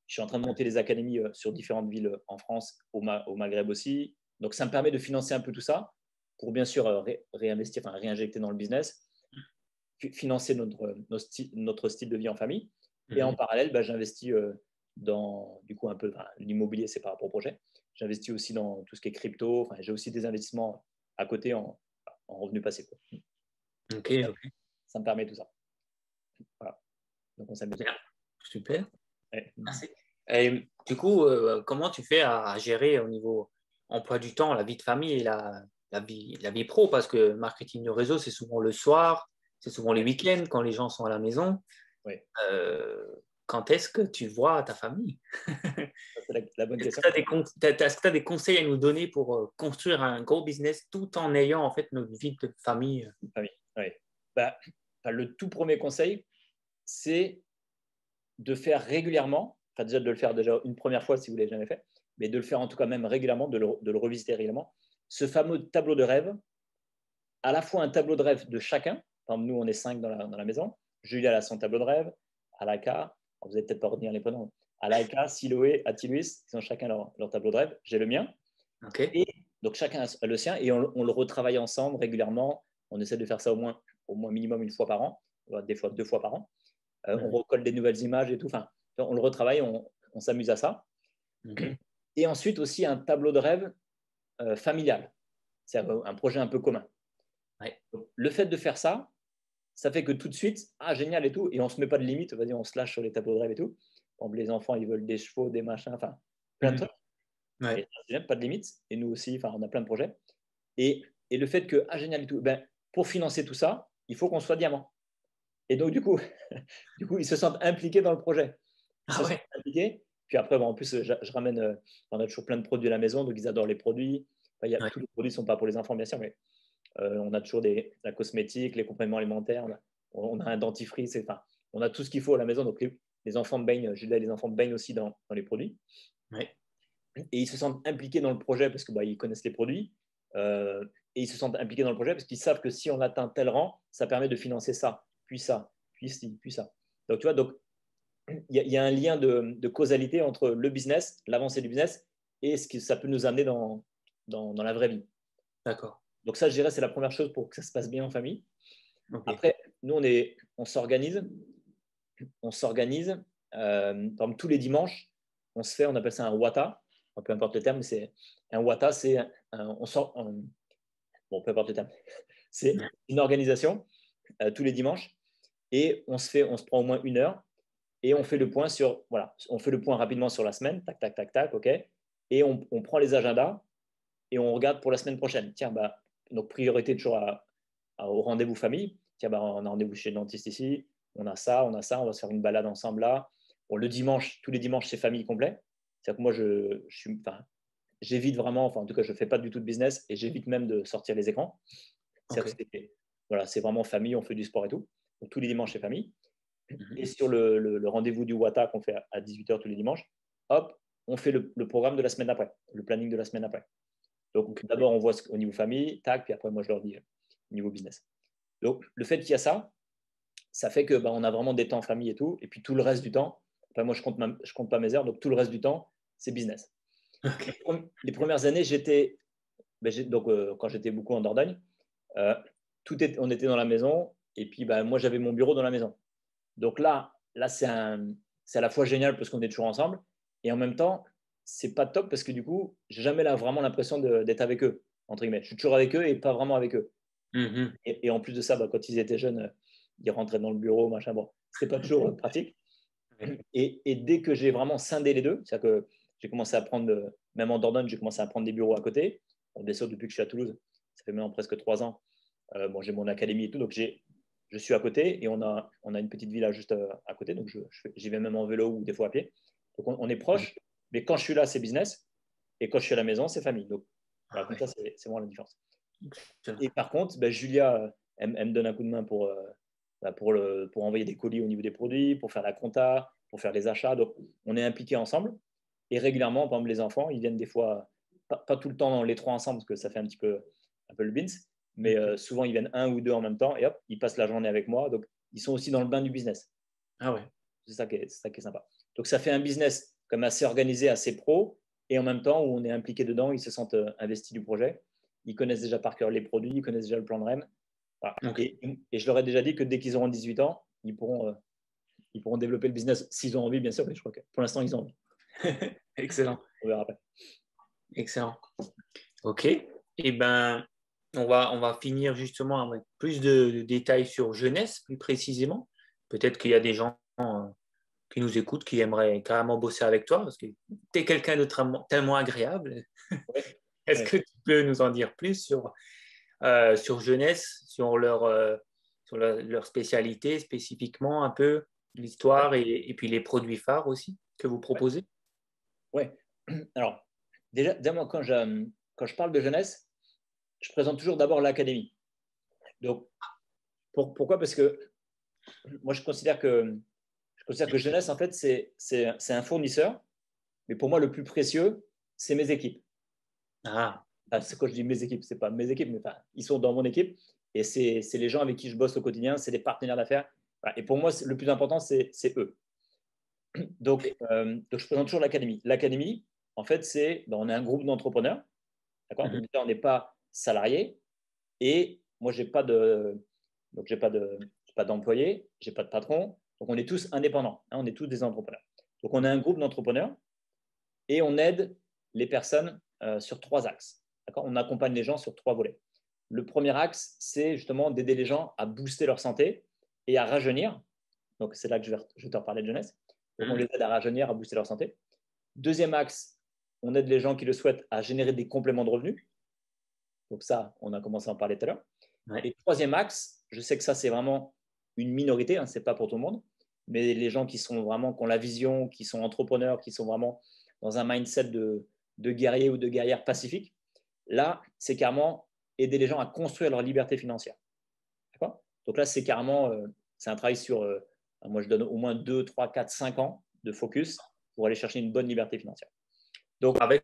Je suis en train de monter des académies sur différentes villes en France, au Maghreb aussi. Donc, ça me permet de financer un peu tout ça pour bien sûr réinvestir, enfin réinjecter dans le business, financer notre style de vie en famille. Et en parallèle, j'investis dans, du coup, un peu, l'immobilier, c'est par rapport au projet. J'investis aussi dans tout ce qui est crypto. J'ai aussi des investissements à côté en revenus passés. Ok. Ça me permet tout ça. Voilà. Donc, on s'amuse. Super. Ouais. Merci. Et du coup, comment tu fais à gérer au niveau emploi du temps, la vie de famille et la vie pro? Parce que marketing de réseau, c'est souvent le soir, c'est souvent les week-ends quand les gens sont à la maison. Oui. Quand est-ce que tu vois ta famille? C'est la bonne question. Est-ce que tu as des conseils à nous donner pour construire un gros business tout en ayant en fait notre vie de famille? Oui. Le tout premier conseil, c'est de faire régulièrement, déjà de le faire déjà une première fois si vous ne l'avez jamais fait, mais de le faire en tout cas même régulièrement, de le revisiter régulièrement. Ce fameux tableau de rêve, à la fois un tableau de rêve de chacun. Par exemple, nous, on est 5 dans la maison. Julia a son tableau de rêve. Alaka, vous n'allez peut-être pas retenir les prénoms. Alaka, Siloé, Attilus, ils ont chacun leur tableau de rêve. J'ai le mien. Okay. Et donc, chacun a le sien et on le retravaille ensemble régulièrement. On essaie de faire ça au moins minimum une fois par an, des fois 2 fois par an. On recolle des nouvelles images et tout. Enfin, on le retravaille, on s'amuse à ça. Et ensuite aussi un tableau de rêve familial. C'est un projet un peu commun. Ouais. Donc, le fait de faire ça, ça fait que tout de suite, génial et tout, et on ne se met pas de limite, vas-y, on se lâche sur les tableaux de rêve et tout. Par exemple, les enfants, ils veulent des chevaux, des machins, enfin, plein de trucs. Ouais. Et pas de limite. Et nous aussi, on a plein de projets. Et le fait que, génial et tout, pour financer tout ça, il faut qu'on soit diamant. Et donc, du coup, ils se sentent impliqués dans le projet. Ils se sentent impliqués. Puis après, en plus, je ramène, on a toujours plein de produits à la maison, donc ils adorent les produits. Tous les produits ne sont pas pour les enfants, bien sûr, mais on a toujours la cosmétique, les compléments alimentaires, on a un dentifrice, on a tout ce qu'il faut à la maison. Donc les enfants baignent, Julia et les enfants baignent aussi dans les produits. Ouais. Et ils se sentent impliqués dans le projet parce qu'ils connaissent les produits. Et ils se sentent impliqués dans le projet parce qu'ils savent que si on atteint tel rang, ça permet de financer ça, puis ça, puis ci, puis ça. Donc tu vois, il y a un lien de causalité entre le business, l'avancée du business, et ce que ça peut nous amener dans la vraie vie. D'accord. Donc ça, je dirais, c'est la première chose pour que ça se passe bien en famille. Okay. Après, nous, on s'organise. Par exemple, tous les dimanches, on appelle ça un wata. Peu importe le terme, mais c'est un wata, c'est peu importe le terme. C'est une organisation tous les dimanches et on se prend au moins 1 heure et on fait le point on fait le point rapidement sur la semaine, tac, tac, tac, tac, ok. Et on prend les agendas et on regarde pour la semaine prochaine. Tiens, donc priorité toujours au rendez-vous famille. Tiens, on a rendez-vous chez le dentiste ici, on a ça, on va se faire une balade ensemble là. Bon, le dimanche, tous les dimanches, c'est famille complet. C'est-à-dire que moi, j'évite vraiment, en tout cas, je ne fais pas du tout de business et j'évite même de sortir les écrans. C'est vraiment famille, on fait du sport et tout. Donc, tous les dimanches, c'est famille. Et sur le rendez-vous du Wata qu'on fait à 18h tous les dimanches, hop, on fait le programme de la semaine d'après, le planning de la semaine d'après. Donc, d'abord, on voit au niveau famille, tac, puis après, moi, je leur dis au niveau business. Donc, le fait qu'il y a ça fait que on a vraiment des temps en famille et tout. Et puis, tout le reste du temps, moi, je compte pas mes heures, donc tout le reste du temps, c'est business. Okay. Les premières années, quand j'étais beaucoup en Dordogne, on était dans la maison. Et puis, moi, j'avais mon bureau dans la maison. Donc là c'est à la fois génial parce qu'on est toujours ensemble. Et en même temps, c'est pas top parce que du coup, j'ai jamais vraiment l'impression d'être avec eux, entre guillemets. Je suis toujours avec eux et pas vraiment avec eux. Et en plus de ça, quand ils étaient jeunes, ils rentraient dans le bureau, machin. Bon, c'était pas toujours pratique. Et dès que j'ai vraiment scindé les deux, c'est-à-dire que j'ai commencé à prendre, même en Dordogne, j'ai commencé à prendre des bureaux à côté. Bon, bien sûr, depuis que je suis à Toulouse, ça fait maintenant presque 3 ans. J'ai mon académie et tout, donc je suis à côté et on a une petite villa juste à côté, donc j'y vais même en vélo ou des fois à pied. Donc on est proche, mais quand je suis là, c'est business et quand je suis à la maison, c'est famille. Donc comme ça, c'est vraiment la différence. Et par contre, Julia, elle me donne un coup de main pour envoyer des colis au niveau des produits, pour faire la compta, pour faire les achats. Donc on est impliqués ensemble et régulièrement, par exemple, les enfants, ils viennent des fois, pas tout le temps les 3 ensemble parce que ça fait un peu le beans. Mais souvent, ils viennent 1 ou 2 en même temps et hop, ils passent la journée avec moi. Donc, ils sont aussi dans le bain du business. Ah ouais. C'est ça qui est sympa. Donc, ça fait un business quand même assez organisé, assez pro, et en même temps où on est impliqué dedans, ils se sentent investis du projet. Ils connaissent déjà par cœur les produits, ils connaissent déjà le plan de REM. Voilà. Okay. Et je leur ai déjà dit que dès qu'ils auront 18 ans, ils pourront développer le business s'ils ont envie, bien sûr, mais je crois que pour l'instant, ils ont envie. Excellent. On verra après. Excellent. OK. Eh ben, on va finir justement avec plus de détails sur jeunesse, plus précisément. Peut-être qu'il y a des gens qui nous écoutent, qui aimeraient carrément bosser avec toi, parce que tu es quelqu'un de tellement agréable. Ouais. Est-ce que tu peux nous en dire plus sur jeunesse, sur leur spécialité spécifiquement, un peu l'histoire et puis les produits phares aussi que vous proposez? Ouais. Alors, déjà moi, quand je parle de jeunesse, je présente toujours d'abord l'académie. Donc, pourquoi? Parce que moi, je considère que jeunesse, en fait, c'est un fournisseur. Mais pour moi, le plus précieux, c'est mes équipes. Ah, C'est quand je dis mes équipes, c'est pas mes équipes, mais enfin, ils sont dans mon équipe. Et c'est les gens avec qui je bosse au quotidien, c'est des partenaires d'affaires. Voilà. Et pour moi, le plus important, c'est eux. Donc, je présente toujours l'académie. L'académie, en fait, on est un groupe d'entrepreneurs. D'accord. Donc, on n'est pas salarié. Et moi, j'ai pas d'employés, j'ai pas de patron. Donc, on est tous indépendants. On est tous des entrepreneurs. Donc, on a un groupe d'entrepreneurs et on aide les personnes sur 3 axes. D'accord. On accompagne les gens sur 3 volets. Le premier axe, c'est justement d'aider les gens à booster leur santé et à rajeunir. Donc, c'est là que je vais te reparler de jeunesse. Donc, on les aide à rajeunir, à booster leur santé. Deuxième axe, on aide les gens qui le souhaitent à générer des compléments de revenus. Donc ça, on a commencé à en parler tout à l'heure. ouais. Et troisième axe, je sais que ça, c'est vraiment une minorité, ce n'est pas pour tout le monde, mais les gens qui ont la vision, qui sont entrepreneurs, qui sont vraiment dans un mindset de guerrier ou de guerrière pacifique, là, c'est carrément aider les gens à construire leur liberté financière. D'accord. Donc là, c'est carrément, c'est un travail sur, moi je donne au moins 2, 3, 4, 5 ans de focus pour aller chercher une bonne liberté financière. Donc, avec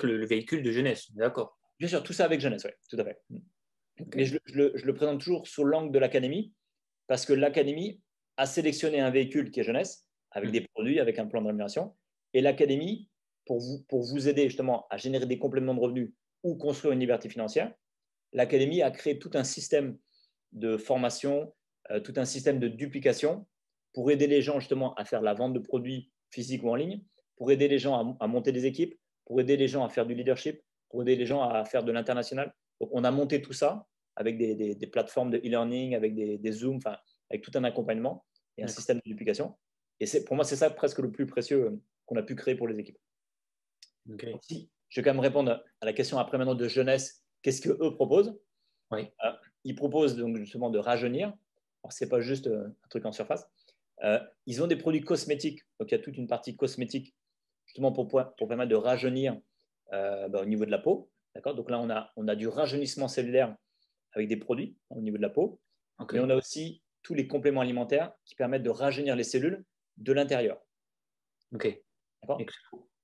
le véhicule de jeunesse, d'accord. Bien sûr, tout ça avec jeunesse, oui, tout à fait. Okay. Mais je le présente toujours sous l'angle de l'académie, parce que l'académie a sélectionné un véhicule qui est jeunesse, avec des produits, avec un plan de rémunération. Et l'académie, pour vous aider justement à générer des compléments de revenus ou construire une liberté financière, l'académie a créé tout un système de formation, tout un système de duplication pour aider les gens justement à faire la vente de produits physiques ou en ligne, pour aider les gens à monter des équipes, pour aider les gens à faire du leadership, pour aider les gens à faire de l'international. Donc, on a monté tout ça avec des plateformes de e-learning, avec des Zooms, enfin, avec tout un accompagnement et un système de duplication. Et pour moi, c'est ça presque le plus précieux qu'on a pu créer pour les équipes. Okay. Donc, si je vais quand même répondre à la question après maintenant de jeunesse, qu'est-ce qu'eux proposent? Oui. Ils proposent donc justement de rajeunir. Alors, ce n'est pas juste un truc en surface. Ils ont des produits cosmétiques. Donc, il y a toute une partie cosmétique justement pour permettre de rajeunir au niveau de la peau. D'accord. Donc là, on a du rajeunissement cellulaire avec des produits au niveau de la peau. Okay. Mais on a aussi tous les compléments alimentaires qui permettent de rajeunir les cellules de l'intérieur. Ok. D'accord.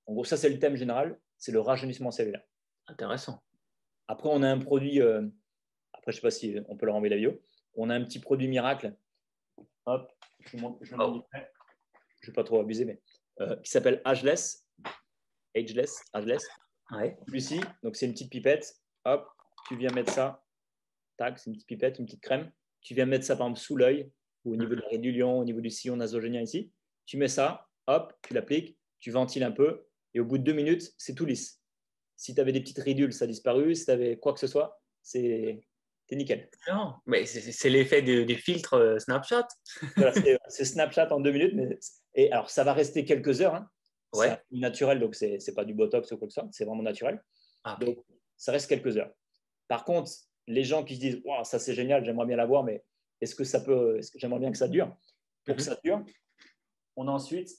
En gros, ça, c'est le thème général, c'est le rajeunissement cellulaire. Intéressant. Après, on a un produit, après, je ne sais pas si on peut leur envoyer la vidéo. On a un petit produit miracle. Hop, je ne vais pas trop abuser, mais qui s'appelle Ageless. Ageless. Ouais. Celui-ci, donc c'est une petite pipette. Hop, tu viens mettre ça. Tac, c'est une petite pipette, une petite crème. Tu viens mettre ça par exemple sous l'œil, ou au niveau de l'arrêt du lion, au niveau du sillon nasogénien ici. Tu mets ça, hop, tu l'appliques, tu ventiles un peu, et au bout de 2 minutes, c'est tout lisse. Si tu avais des petites ridules, ça a disparu. Si tu avais quoi que ce soit, t'es nickel. Non, mais c'est l'effet des filtres Snapchat. Voilà, c'est Snapchat en 2 minutes. Et alors, ça va rester quelques heures. Hein. Ouais. C'est naturel, donc c'est pas du Botox ou quoi que ce soit. C'est vraiment naturel. Okay. Donc, ça reste quelques heures. Par contre, les gens qui se disent wow, ça c'est génial, j'aimerais bien l'avoir, mais est-ce que j'aimerais bien que ça dure? Pour que ça dure, on a ensuite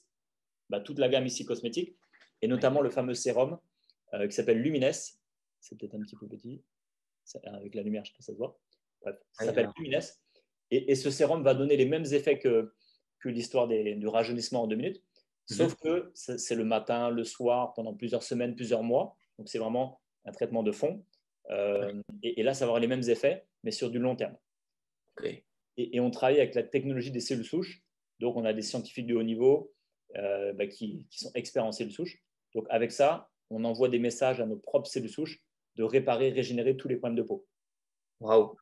toute la gamme ici cosmétique, et notamment le fameux sérum qui s'appelle Lumines. C'est peut-être un petit peu petit, avec la lumière, je pense que ça se voit. Bref, ça s'appelle Lumines. Et ce sérum va donner les mêmes effets que l'histoire du rajeunissement en 2 minutes, sauf que c'est le matin, le soir, pendant plusieurs semaines, plusieurs mois. Donc, c'est vraiment un traitement de fond. Et là, ça va avoir les mêmes effets, mais sur du long terme. Okay. Et on travaille avec la technologie des cellules souches. Donc, on a des scientifiques de haut niveau qui sont experts en cellules souches. Donc, avec ça, on envoie des messages à nos propres cellules souches de réparer, régénérer tous les problèmes de peau. Waouh.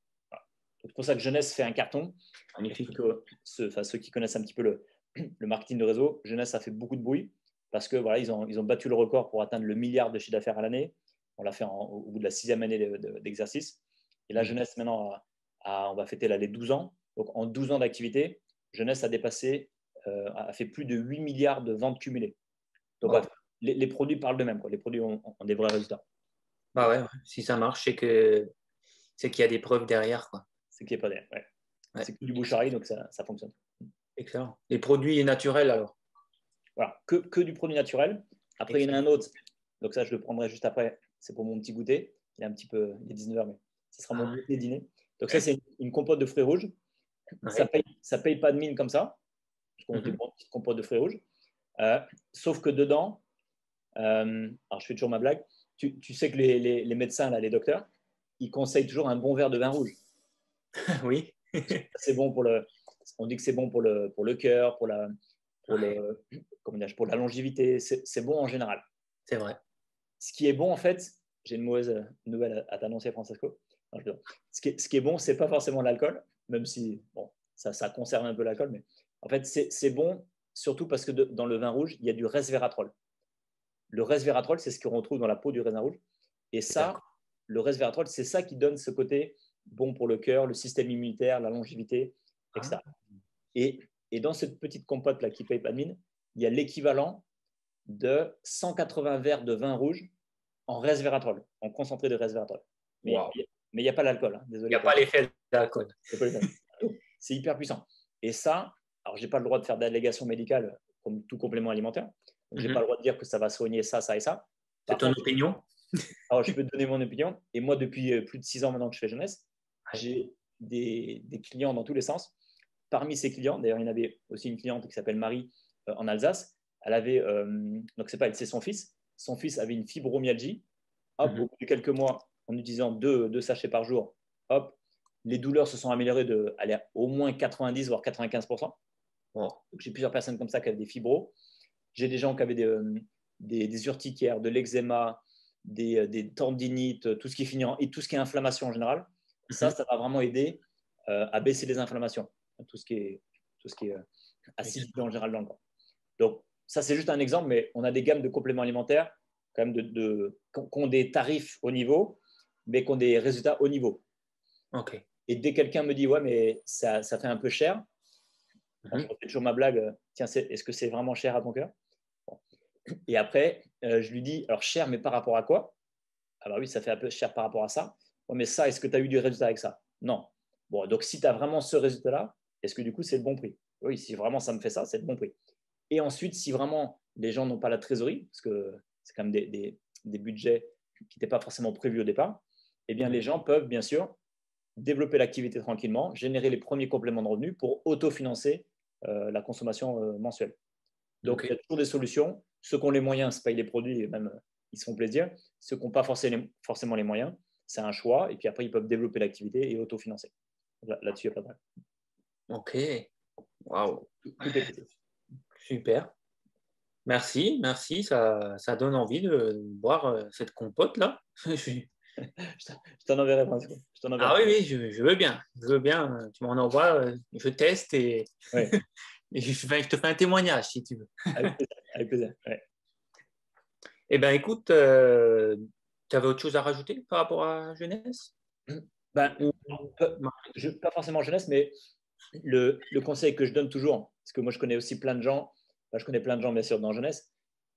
C'est pour ça que Jeunesse fait un carton. Magnifique. Ceux qui connaissent un petit peu le marketing de réseau, Jeunesse a fait beaucoup de bruit parce que voilà, ils ont battu le record pour atteindre le milliard de chiffre d'affaires à l'année. On l'a fait au bout de la 6e année d'exercice. Et là, Jeunesse, maintenant, on va fêter les 12 ans. Donc, en 12 ans d'activité, Jeunesse a fait plus de 8 milliards de ventes cumulées. Donc, wow. Les produits parlent d'eux-mêmes. Les produits ont des vrais résultats. Bah ouais, si ça marche, c'est qu'il y a des preuves derrière, quoi. C'est qu'il n'y a pas derrière. Ouais. C'est que du bouche-oreille, donc ça fonctionne. Excellent. Les produits naturels, alors? Voilà, que du produit naturel. Après, il y en a un autre. Donc ça, je le prendrai juste après. C'est pour mon petit goûter. Il est 19h, mais ce sera mon goûter dîner. Donc ça, c'est une compote de fruits rouges. Ouais. Ça paye pas de mine comme ça. Parce qu'on dit une petite compote de fruits rouges. Sauf que dedans, alors je fais toujours ma blague, tu sais que les médecins, là, les docteurs, ils conseillent toujours un bon verre de vin rouge. Oui. C'est bon on dit que c'est bon pour le cœur, pour la longévité. C'est bon en général. C'est vrai. Ce qui est bon, en fait, j'ai une mauvaise nouvelle à t'annoncer, Francesco. Ce qui est bon, c'est pas forcément l'alcool, même si bon, ça conserve un peu l'alcool, mais en fait, c'est bon surtout parce que dans le vin rouge, il y a du resveratrol. Le resveratrol, c'est ce qu'on retrouve dans la peau du raisin rouge. Et ça, le resveratrol, c'est ça qui donne ce côté bon pour le cœur, le système immunitaire, la longévité, etc. Et dans cette petite compote-là qui paye pas de mine, il y a l'équivalent de 180 verres de vin rouge en resveratrol, en concentré de resveratrol. Mais il n'y a pas l'alcool. Hein, désolé. Il n'y a pas l'effet de l'alcool. C'est hyper puissant. Et ça, alors je n'ai pas le droit de faire d'allégation médicale comme tout complément alimentaire. Donc, je n'ai pas le droit de dire que ça va soigner ça, ça et ça. C'est ton opinion? Alors, je peux te donner mon opinion. Et moi, depuis plus de 6 ans maintenant que je fais Jeunesse, j'ai des clients dans tous les sens. Parmi ces clients, d'ailleurs, il y en avait aussi une cliente qui s'appelle Marie en Alsace. Elle avait, donc c'est pas elle, c'est son fils. Son fils avait une fibromyalgie. Hop, au bout de quelques mois, en utilisant 2 sachets par jour, hop, les douleurs se sont améliorées à au moins 90 voire 95%. Donc, j'ai plusieurs personnes comme ça qui avaient des fibros. J'ai des gens qui avaient des urticaires, de l'eczéma, des tendinites, tout ce qui finit et tout ce qui est inflammation en général. Ça va vraiment aider à baisser les inflammations, tout ce qui est acidité en général dans le corps. Donc, ça, c'est juste un exemple, mais on a des gammes de compléments alimentaires quand même qui ont des tarifs haut niveau, mais qui ont des résultats haut niveau. Okay. Et dès que quelqu'un me dit, ouais, mais ça fait un peu cher, je refais toujours ma blague, tiens, est-ce que c'est vraiment cher à ton cœur? Bon. Et après, je lui dis, alors cher, mais par rapport à quoi? Ah bah oui, ça fait un peu cher par rapport à ça. Ouais, mais ça, est-ce que tu as eu du résultat avec ça? Non. Bon, donc si tu as vraiment ce résultat-là, est-ce que du coup, c'est le bon prix? Oui, si vraiment ça me fait ça, c'est le bon prix. Et ensuite, si vraiment les gens n'ont pas la trésorerie, parce que c'est quand même des budgets qui n'étaient pas forcément prévus au départ, eh bien, les gens peuvent, bien sûr, développer l'activité tranquillement, générer les premiers compléments de revenus pour autofinancer la consommation mensuelle. Donc, il y a toujours des solutions. Ceux qui ont les moyens se payent les produits et même ils se font plaisir. Ceux qui n'ont pas forcément les moyens, c'est un choix. Et puis après, ils peuvent développer l'activité et autofinancer. Là-dessus, il n'y a pas de problème. Ok. Waouh. Super. Merci. Ça donne envie de boire cette compote-là. Je t'en enverrai. Ah oui, je veux bien. Tu m'en envoies, je teste et, ouais. et je te fais un témoignage si tu veux. Avec plaisir. Ouais. Eh bien, écoute, tu avais autre chose à rajouter par rapport à Jeunesse? Pas forcément Jeunesse, mais le conseil que je donne toujours, parce que moi je connais aussi plein de gens, je connais plein de gens bien sûr dans Jeunesse,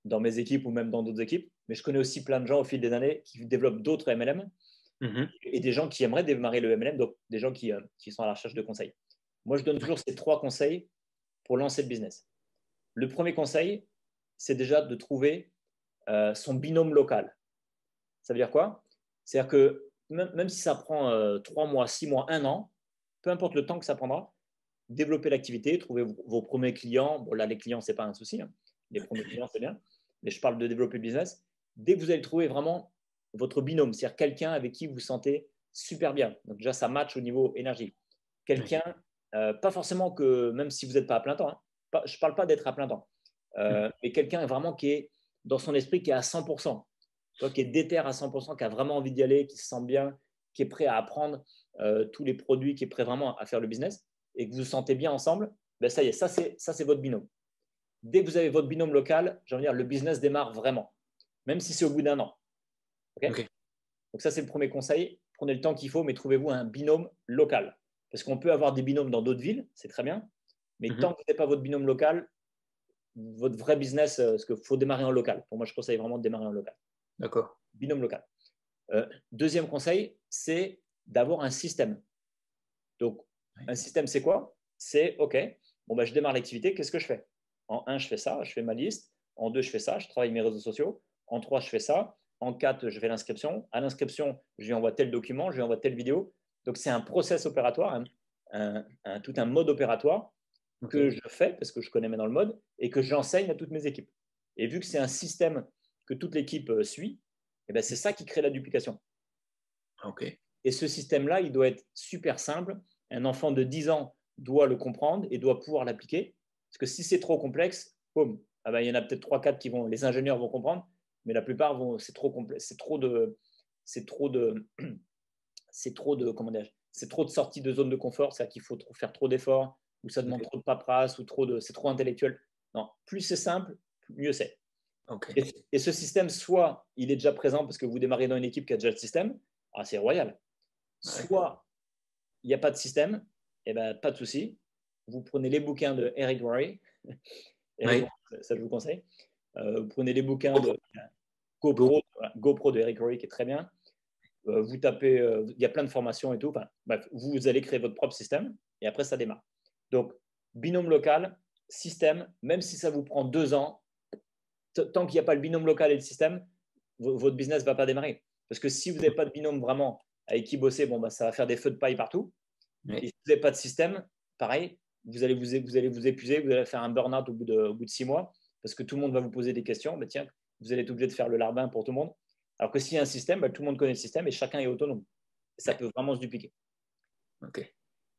dans mes équipes ou même dans d'autres équipes, mais je connais aussi plein de gens au fil des années qui développent d'autres MLM et des gens qui aimeraient démarrer le MLM, donc des gens qui sont à la recherche de conseils. Moi je donne toujours ces 3 conseils pour lancer le business. Le premier conseil, c'est déjà de trouver son binôme local. Ça veut dire quoi? C'est-à-dire que même si ça prend 3 mois, 6 mois, 1 an, peu importe le temps que ça prendra, développer l'activité, trouver vos premiers clients. Bon, là, les clients, ce n'est pas un souci. Hein. Les premiers clients, c'est bien. Mais je parle de développer le business. Dès que vous allez trouver vraiment votre binôme, c'est-à-dire quelqu'un avec qui vous vous sentez super bien. Donc déjà, ça match au niveau énergie. Quelqu'un, pas forcément que, même si vous n'êtes pas à plein temps, hein, je ne parle pas d'être à plein temps. mais quelqu'un vraiment qui est dans son esprit, qui est à 100%, toi, qui est déter à 100%, qui a vraiment envie d'y aller, qui se sent bien, qui est prêt à apprendre tous les produits, qui est prêt vraiment à faire le business, et que vous vous sentez bien ensemble, ben ça y est, ça c'est votre binôme. Dès que vous avez votre binôme local, j'ai envie de dire, le business démarre vraiment, même si c'est au bout d'un an. Okay. Donc ça, c'est le premier conseil. Prenez le temps qu'il faut, mais trouvez-vous un binôme local. Parce qu'on peut avoir des binômes dans d'autres villes, c'est très bien, mais tant que vous n'avez pas votre binôme local, votre vrai business, parce qu'il faut démarrer en local. Pour moi, je conseille vraiment de démarrer en local. D'accord. Binôme local. Deuxième conseil, c'est d'avoir un système. Donc, un système, c'est quoi? C'est, OK, bon, ben, je démarre l'activité, qu'est-ce que je fais? En 1, je fais ça, je fais ma liste. En 2, je fais ça, je travaille mes réseaux sociaux. En 3, je fais ça. En 4, je fais l'inscription. À l'inscription, je lui envoie tel document, je lui envoie telle vidéo. Donc, c'est un process opératoire, tout un mode opératoire que je fais, parce que je connais maintenant le mode, et que j'enseigne à toutes mes équipes. Et vu que c'est un système que toute l'équipe suit, eh ben, c'est ça qui crée la duplication. Et ce système-là, il doit être super simple. Un enfant de 10 ans doit le comprendre et doit pouvoir l'appliquer. Parce que si c'est trop complexe, boum, ah ben, il y en a peut-être 3-4 qui vont, les ingénieurs vont comprendre, mais la plupart vont, c'est trop complexe, c'est trop de sorties de zone de confort, c'est-à-dire qu'il faut faire trop d'efforts, ou ça demande trop de paperasse, ou c'est trop intellectuel. Non, plus c'est simple, mieux c'est. Et ce système, soit il est déjà présent parce que vous démarrez dans une équipe qui a déjà le système, c'est royal. Soit il n'y a pas de système, et ben, pas de souci. Vous prenez les bouquins de Eric Worre, ça je vous conseille. Vous prenez les bouquins de GoPro de Eric Worre qui est très bien. Vous tapez, il y a plein de formations et tout. Enfin, bref, vous allez créer votre propre système et après ça démarre. Donc, binôme local, système, même si ça vous prend 2 ans, tant qu'il n'y a pas le binôme local et le système, votre business ne va pas démarrer. Parce que si vous n'avez pas de binôme vraiment avec qui bosser, bon, bah, ça va faire des feux de paille partout. Et si vous n'avez pas de système, pareil, vous allez vous épuiser, vous allez faire un burn-out au bout de 6 mois parce que tout le monde va vous poser des questions. Mais tiens, vous allez être obligé de faire le larbin pour tout le monde. Alors que s'il y a un système, bah, tout le monde connaît le système et chacun est autonome. Et ça peut vraiment se dupliquer.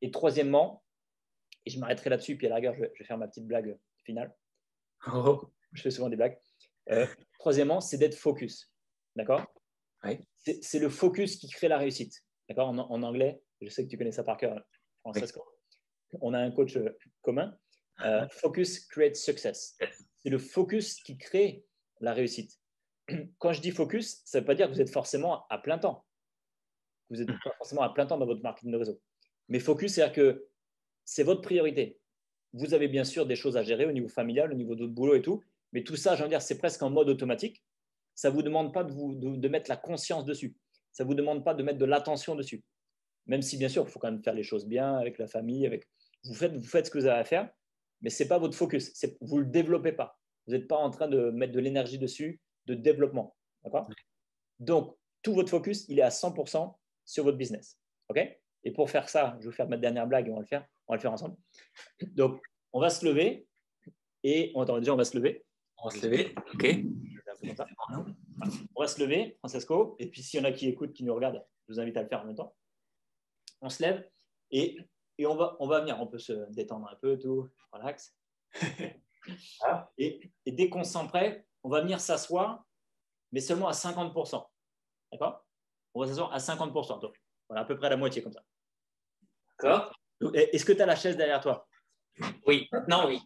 Et troisièmement, et je m'arrêterai là-dessus, puis à la rigueur, je vais faire ma petite blague finale. Je fais souvent des blagues. Troisièmement, c'est d'être focus. D'accord? C'est le focus qui crée la réussite. D'accord? En anglais, je sais que tu connais ça par cœur, Francesco. On a un coach commun. Focus creates success. C'est le focus qui crée la réussite. Quand je dis focus, ça ne veut pas dire que vous êtes forcément à plein temps. Vous n'êtes pas forcément à plein temps dans votre marketing de réseau. Mais focus, c'est-à-dire que c'est votre priorité. Vous avez bien sûr des choses à gérer au niveau familial, au niveau de votre boulot et tout, mais tout ça, j'ai envie de dire, c'est presque en mode automatique. Ça ne vous demande pas de mettre la conscience dessus. Ça ne vous demande pas de mettre de l'attention dessus. Même si, bien sûr, il faut quand même faire les choses bien avec la famille. Vous faites ce que vous avez à faire, mais ce n'est pas votre focus. Vous ne le développez pas. Vous n'êtes pas en train de mettre de l'énergie dessus, de développement. D'accord? Donc, tout votre focus, il est à 100% sur votre business. OK? Et pour faire ça, je vais vous faire ma dernière blague et on va le faire ensemble. Donc, on va se lever et on va se lever. On va se lever, OK. On va se lever, Francesco, et puis s'il y en a qui écoutent, qui nous regardent, je vous invite à le faire en même temps. On se lève et on va venir, on peut se détendre un peu, tout, relax. Et dès qu'on se sent prêt, on va venir s'asseoir, mais seulement à 50%. D'accord? On va s'asseoir à 50%. Donc, voilà, à peu près la moitié comme ça. D'accord. Est-ce que tu as la chaise derrière toi? Oui, maintenant oui.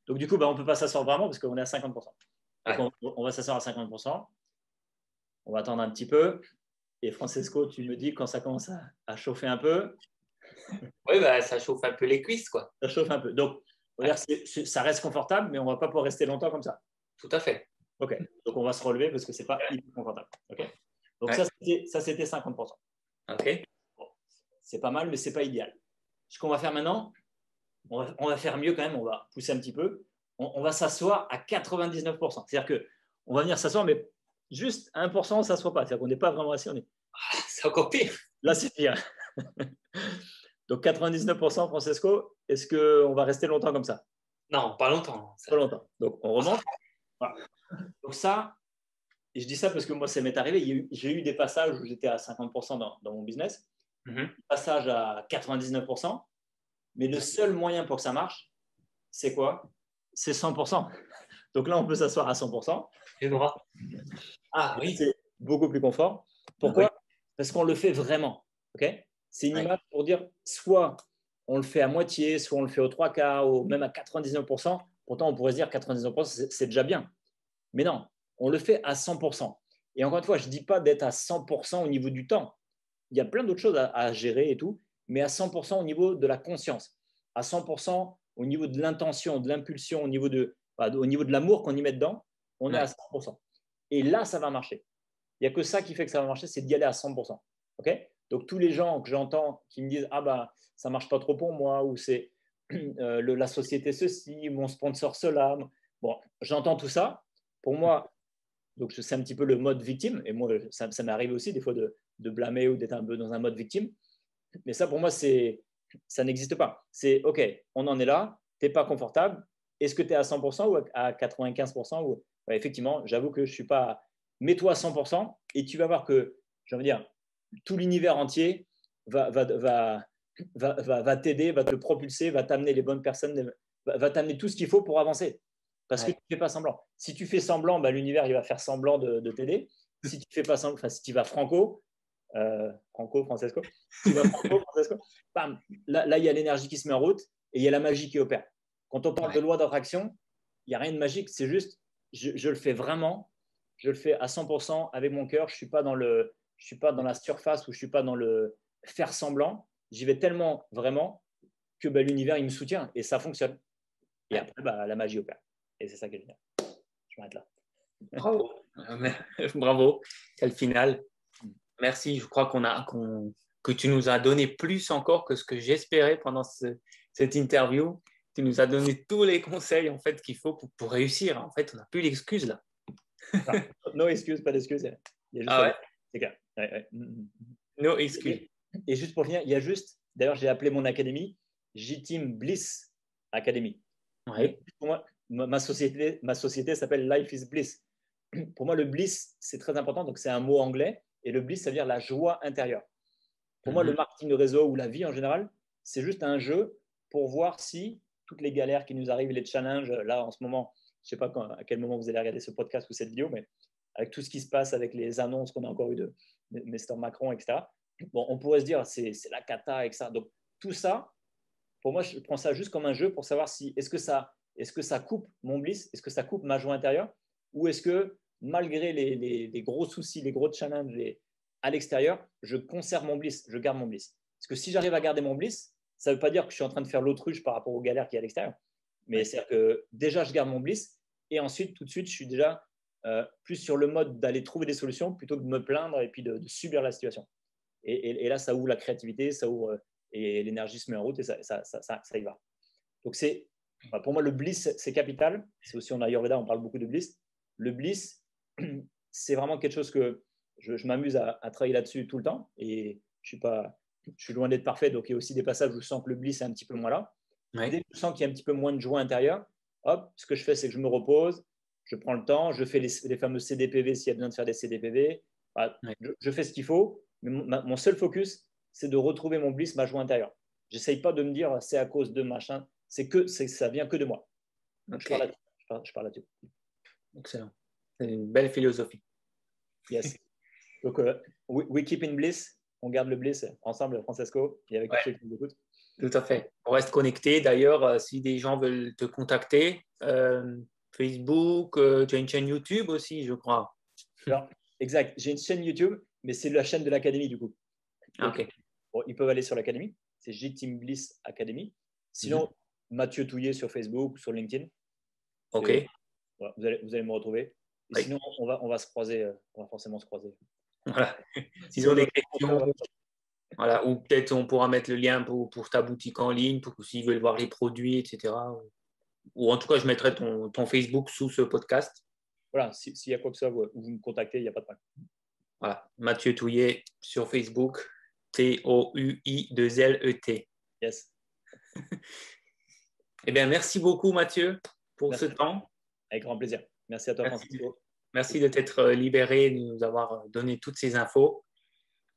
Donc, du coup, on ne peut pas s'asseoir vraiment parce qu'on est à 50%. Donc, on va s'asseoir à 50%. On va attendre un petit peu. Et Francesco, tu me dis quand ça commence à chauffer un peu. Oui, bah, ça chauffe un peu les cuisses, quoi. Ça chauffe un peu. Donc, ça reste confortable, mais on ne va pas pouvoir rester longtemps comme ça. Tout à fait. OK. Donc, on va se relever parce que ce n'est pas hyper confortable. OK. Donc, ça, c'était 50%. OK. Bon, c'est pas mal, mais ce n'est pas idéal. Ce qu'on va faire maintenant, on va faire mieux quand même. On va pousser un petit peu. On va s'asseoir à 99%. C'est-à-dire qu'on va venir s'asseoir, mais juste à 1%, on ne s'assoit pas. C'est-à-dire qu'on n'est pas vraiment assis. C'est encore pire. Là, c'est pire. Donc, 99%, Francesco, est-ce qu'on va rester longtemps comme ça? Non, pas longtemps. Pas longtemps. Donc, on remonte. Voilà. Donc, ça, et je dis ça parce que moi, ça m'est arrivé. J'ai eu des passages où j'étais à 50% dans mon business, des passages à 99%. Mais le seul moyen pour que ça marche, c'est quoi? C'est 100%. Donc là, on peut s'asseoir à 100%. Les bras. Ah oui. C'est beaucoup plus confort. Pourquoi? Parce qu'on le fait vraiment. Okay, c'est une image pour dire soit on le fait à moitié, soit on le fait aux trois quarts, ou même à 99%. Pourtant, on pourrait se dire 99%, c'est déjà bien. Mais non, on le fait à 100%. Et encore une fois, je ne dis pas d'être à 100% au niveau du temps. Il y a plein d'autres choses à gérer et tout, mais à 100% au niveau de la conscience, à 100% au niveau de l'intention, de l'impulsion, au niveau de l'amour qu'on y met dedans, on est à 100%. Et là, ça va marcher. Il n'y a que ça qui fait que ça va marcher, c'est d'y aller à 100%. Okay, donc, tous les gens que j'entends qui me disent « Ah bah, ça ne marche pas trop pour moi » ou c'est la société ceci, mon sponsor cela. Bon, j'entends tout ça. Pour moi, donc c'est un petit peu le mode victime. Et moi, ça m'est arrivé aussi des fois de blâmer ou d'être un peu dans un mode victime. Mais ça, pour moi, ça n'existe pas. C'est OK, on en est là, tu n'es pas confortable. Est-ce que tu es à 100% ou à 95% ou... Ouais, effectivement, j'avoue que je ne suis pas. Mets-toi à 100% et tu vas voir que, j'ai envie de dire, tout l'univers entier va t'aider, va te propulser, va t'amener les bonnes personnes, va t'amener tout ce qu'il faut pour avancer. Parce que tu ne fais pas semblant. Si tu fais semblant, bah, l'univers il va faire semblant de t'aider. Si tu fais pas semblant, enfin, si tu vas Francesco, tu vas Francesco, bam, là, il y a l'énergie qui se met en route et il y a la magie qui opère. Quand on parle de loi d'attraction, il n'y a rien de magique, c'est juste, je le fais vraiment, je le fais à 100% avec mon cœur, je ne suis pas dans la surface ou je ne suis pas dans le faire semblant, j'y vais tellement vraiment que bah, l'univers, il me soutient et ça fonctionne. Et après, bah, la magie opère. Et c'est ça qui est génial. Je m'arrête là. Bravo. Bravo. Quel final. Merci. Je crois que tu nous as donné plus encore que ce que j'espérais pendant cette interview. Tu nous as donné tous les conseils en fait, qu'il faut pour réussir. En fait, on n'a plus l'excuse là. No excuse, pas d'excuse. C'est clair. Ouais. No excuse. Et juste pour finir, il y a juste, d'ailleurs, j'ai appelé mon académie J-Team Bliss Academy. Ouais. Pour moi, ma société s'appelle Life is Bliss. Pour moi, le bliss, c'est très important. Donc, c'est un mot anglais. Et le bliss, ça veut dire la joie intérieure. Pour moi, le marketing de réseau ou la vie en général, c'est juste un jeu pour voir si toutes les galères qui nous arrivent, les challenges, là, en ce moment, je ne sais pas à quel moment vous allez regarder ce podcast ou cette vidéo, mais avec tout ce qui se passe, avec les annonces qu'on a encore eues de Mr. Macron, etc., bon, on pourrait se dire, c'est la cata, etc. Donc, tout ça, pour moi, je prends ça juste comme un jeu pour savoir si est-ce que ça coupe mon bliss, est-ce que ça coupe ma joie intérieure, ou est-ce que malgré les gros soucis, les gros challenges à l'extérieur, je conserve mon bliss, je garde mon bliss. Parce que si j'arrive à garder mon bliss, ça ne veut pas dire que je suis en train de faire l'autruche par rapport aux galères qu'il y a à l'extérieur. Mais c'est-à-dire que déjà, je garde mon bliss et ensuite, tout de suite, je suis déjà plus sur le mode d'aller trouver des solutions plutôt que de me plaindre et puis de subir la situation. Et là, ça ouvre la créativité, ça ouvre et l'énergie se met en route et ça y va. Donc, pour moi, le bliss, c'est capital. C'est aussi en Ayurveda, on parle beaucoup de bliss. Le bliss, c'est vraiment quelque chose que je m'amuse à travailler là-dessus tout le temps. Et je suis loin d'être parfait. Donc, il y a aussi des passages où je sens que le bliss est un petit peu moins là. Ouais. Dès que je sens qu'il y a un petit peu moins de joie intérieure, hop, ce que je fais, c'est que je me repose, je prends le temps, je fais les fameux CDPV s'il y a besoin de faire des CDPV. Je fais ce qu'il faut. Mais mon seul focus, c'est de retrouver mon bliss, ma joie intérieure. J'essaye pas de me dire c'est à cause de machin. Ça vient que de moi. Donc, je parle là-dessus. Excellent. C'est une belle philosophie. Yes. Donc, we keep in bliss. On garde le bliss ensemble, Francesco, et avec tous ceux qui nous écoutent. Tout à fait. On reste connecté. D'ailleurs, si des gens veulent te contacter, Facebook, tu as une chaîne YouTube aussi, je crois. Alors, exact. J'ai une chaîne YouTube, mais c'est la chaîne de l'académie du coup. Donc, bon, ils peuvent aller sur l'académie. C'est J-Team Bliss Academy. Sinon, Mathieu Touillet sur Facebook ou sur LinkedIn. OK. Voilà, vous allez me retrouver. Et sinon, on va se croiser. On va forcément se croiser. Voilà. S'ils ont des questions, voilà, ou peut-être on pourra mettre le lien pour ta boutique en ligne, pour s'ils veulent voir les produits, etc. Ou en tout cas, je mettrai ton Facebook sous ce podcast. Voilà, s'il y a quoi que ce soit, vous me contactez, il n'y a pas de problème. Voilà, Mathieu Touillet sur Facebook, Touillet. Yes. Eh bien, merci beaucoup, Mathieu, pour ce temps. Avec grand plaisir. Merci à toi, Francisco. Merci de t'être libéré, de nous avoir donné toutes ces infos.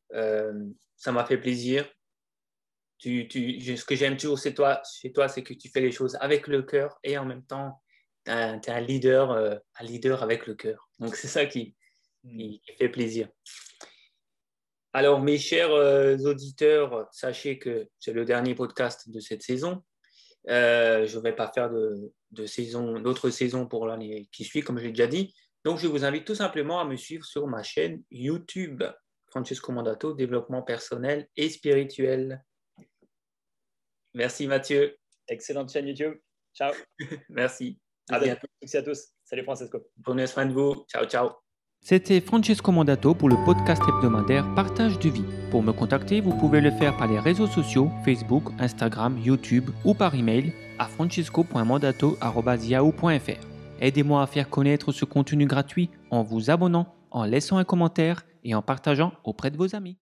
Ça m'a fait plaisir. Ce que j'aime toujours chez toi, c'est que tu fais les choses avec le cœur et en même temps, tu es un leader avec le cœur. Donc, c'est ça qui fait plaisir. Alors, mes chers auditeurs, sachez que c'est le dernier podcast de cette saison. Je ne vais pas faire d'autres saisons pour l'année qui suit, comme je l'ai déjà dit. Donc, je vous invite tout simplement à me suivre sur ma chaîne YouTube, Francesco Mandato, développement personnel et spirituel. Merci Mathieu. Excellente chaîne YouTube. Ciao. Merci. À bientôt. Merci à tous. Salut Francesco. Prenez soin de vous. Ciao, ciao. C'était Francesco Mandato pour le podcast hebdomadaire Partage de vie. Pour me contacter, vous pouvez le faire par les réseaux sociaux, Facebook, Instagram, YouTube ou par email à francesco.mandato@yahoo.fr. Aidez-moi à faire connaître ce contenu gratuit en vous abonnant, en laissant un commentaire et en partageant auprès de vos amis.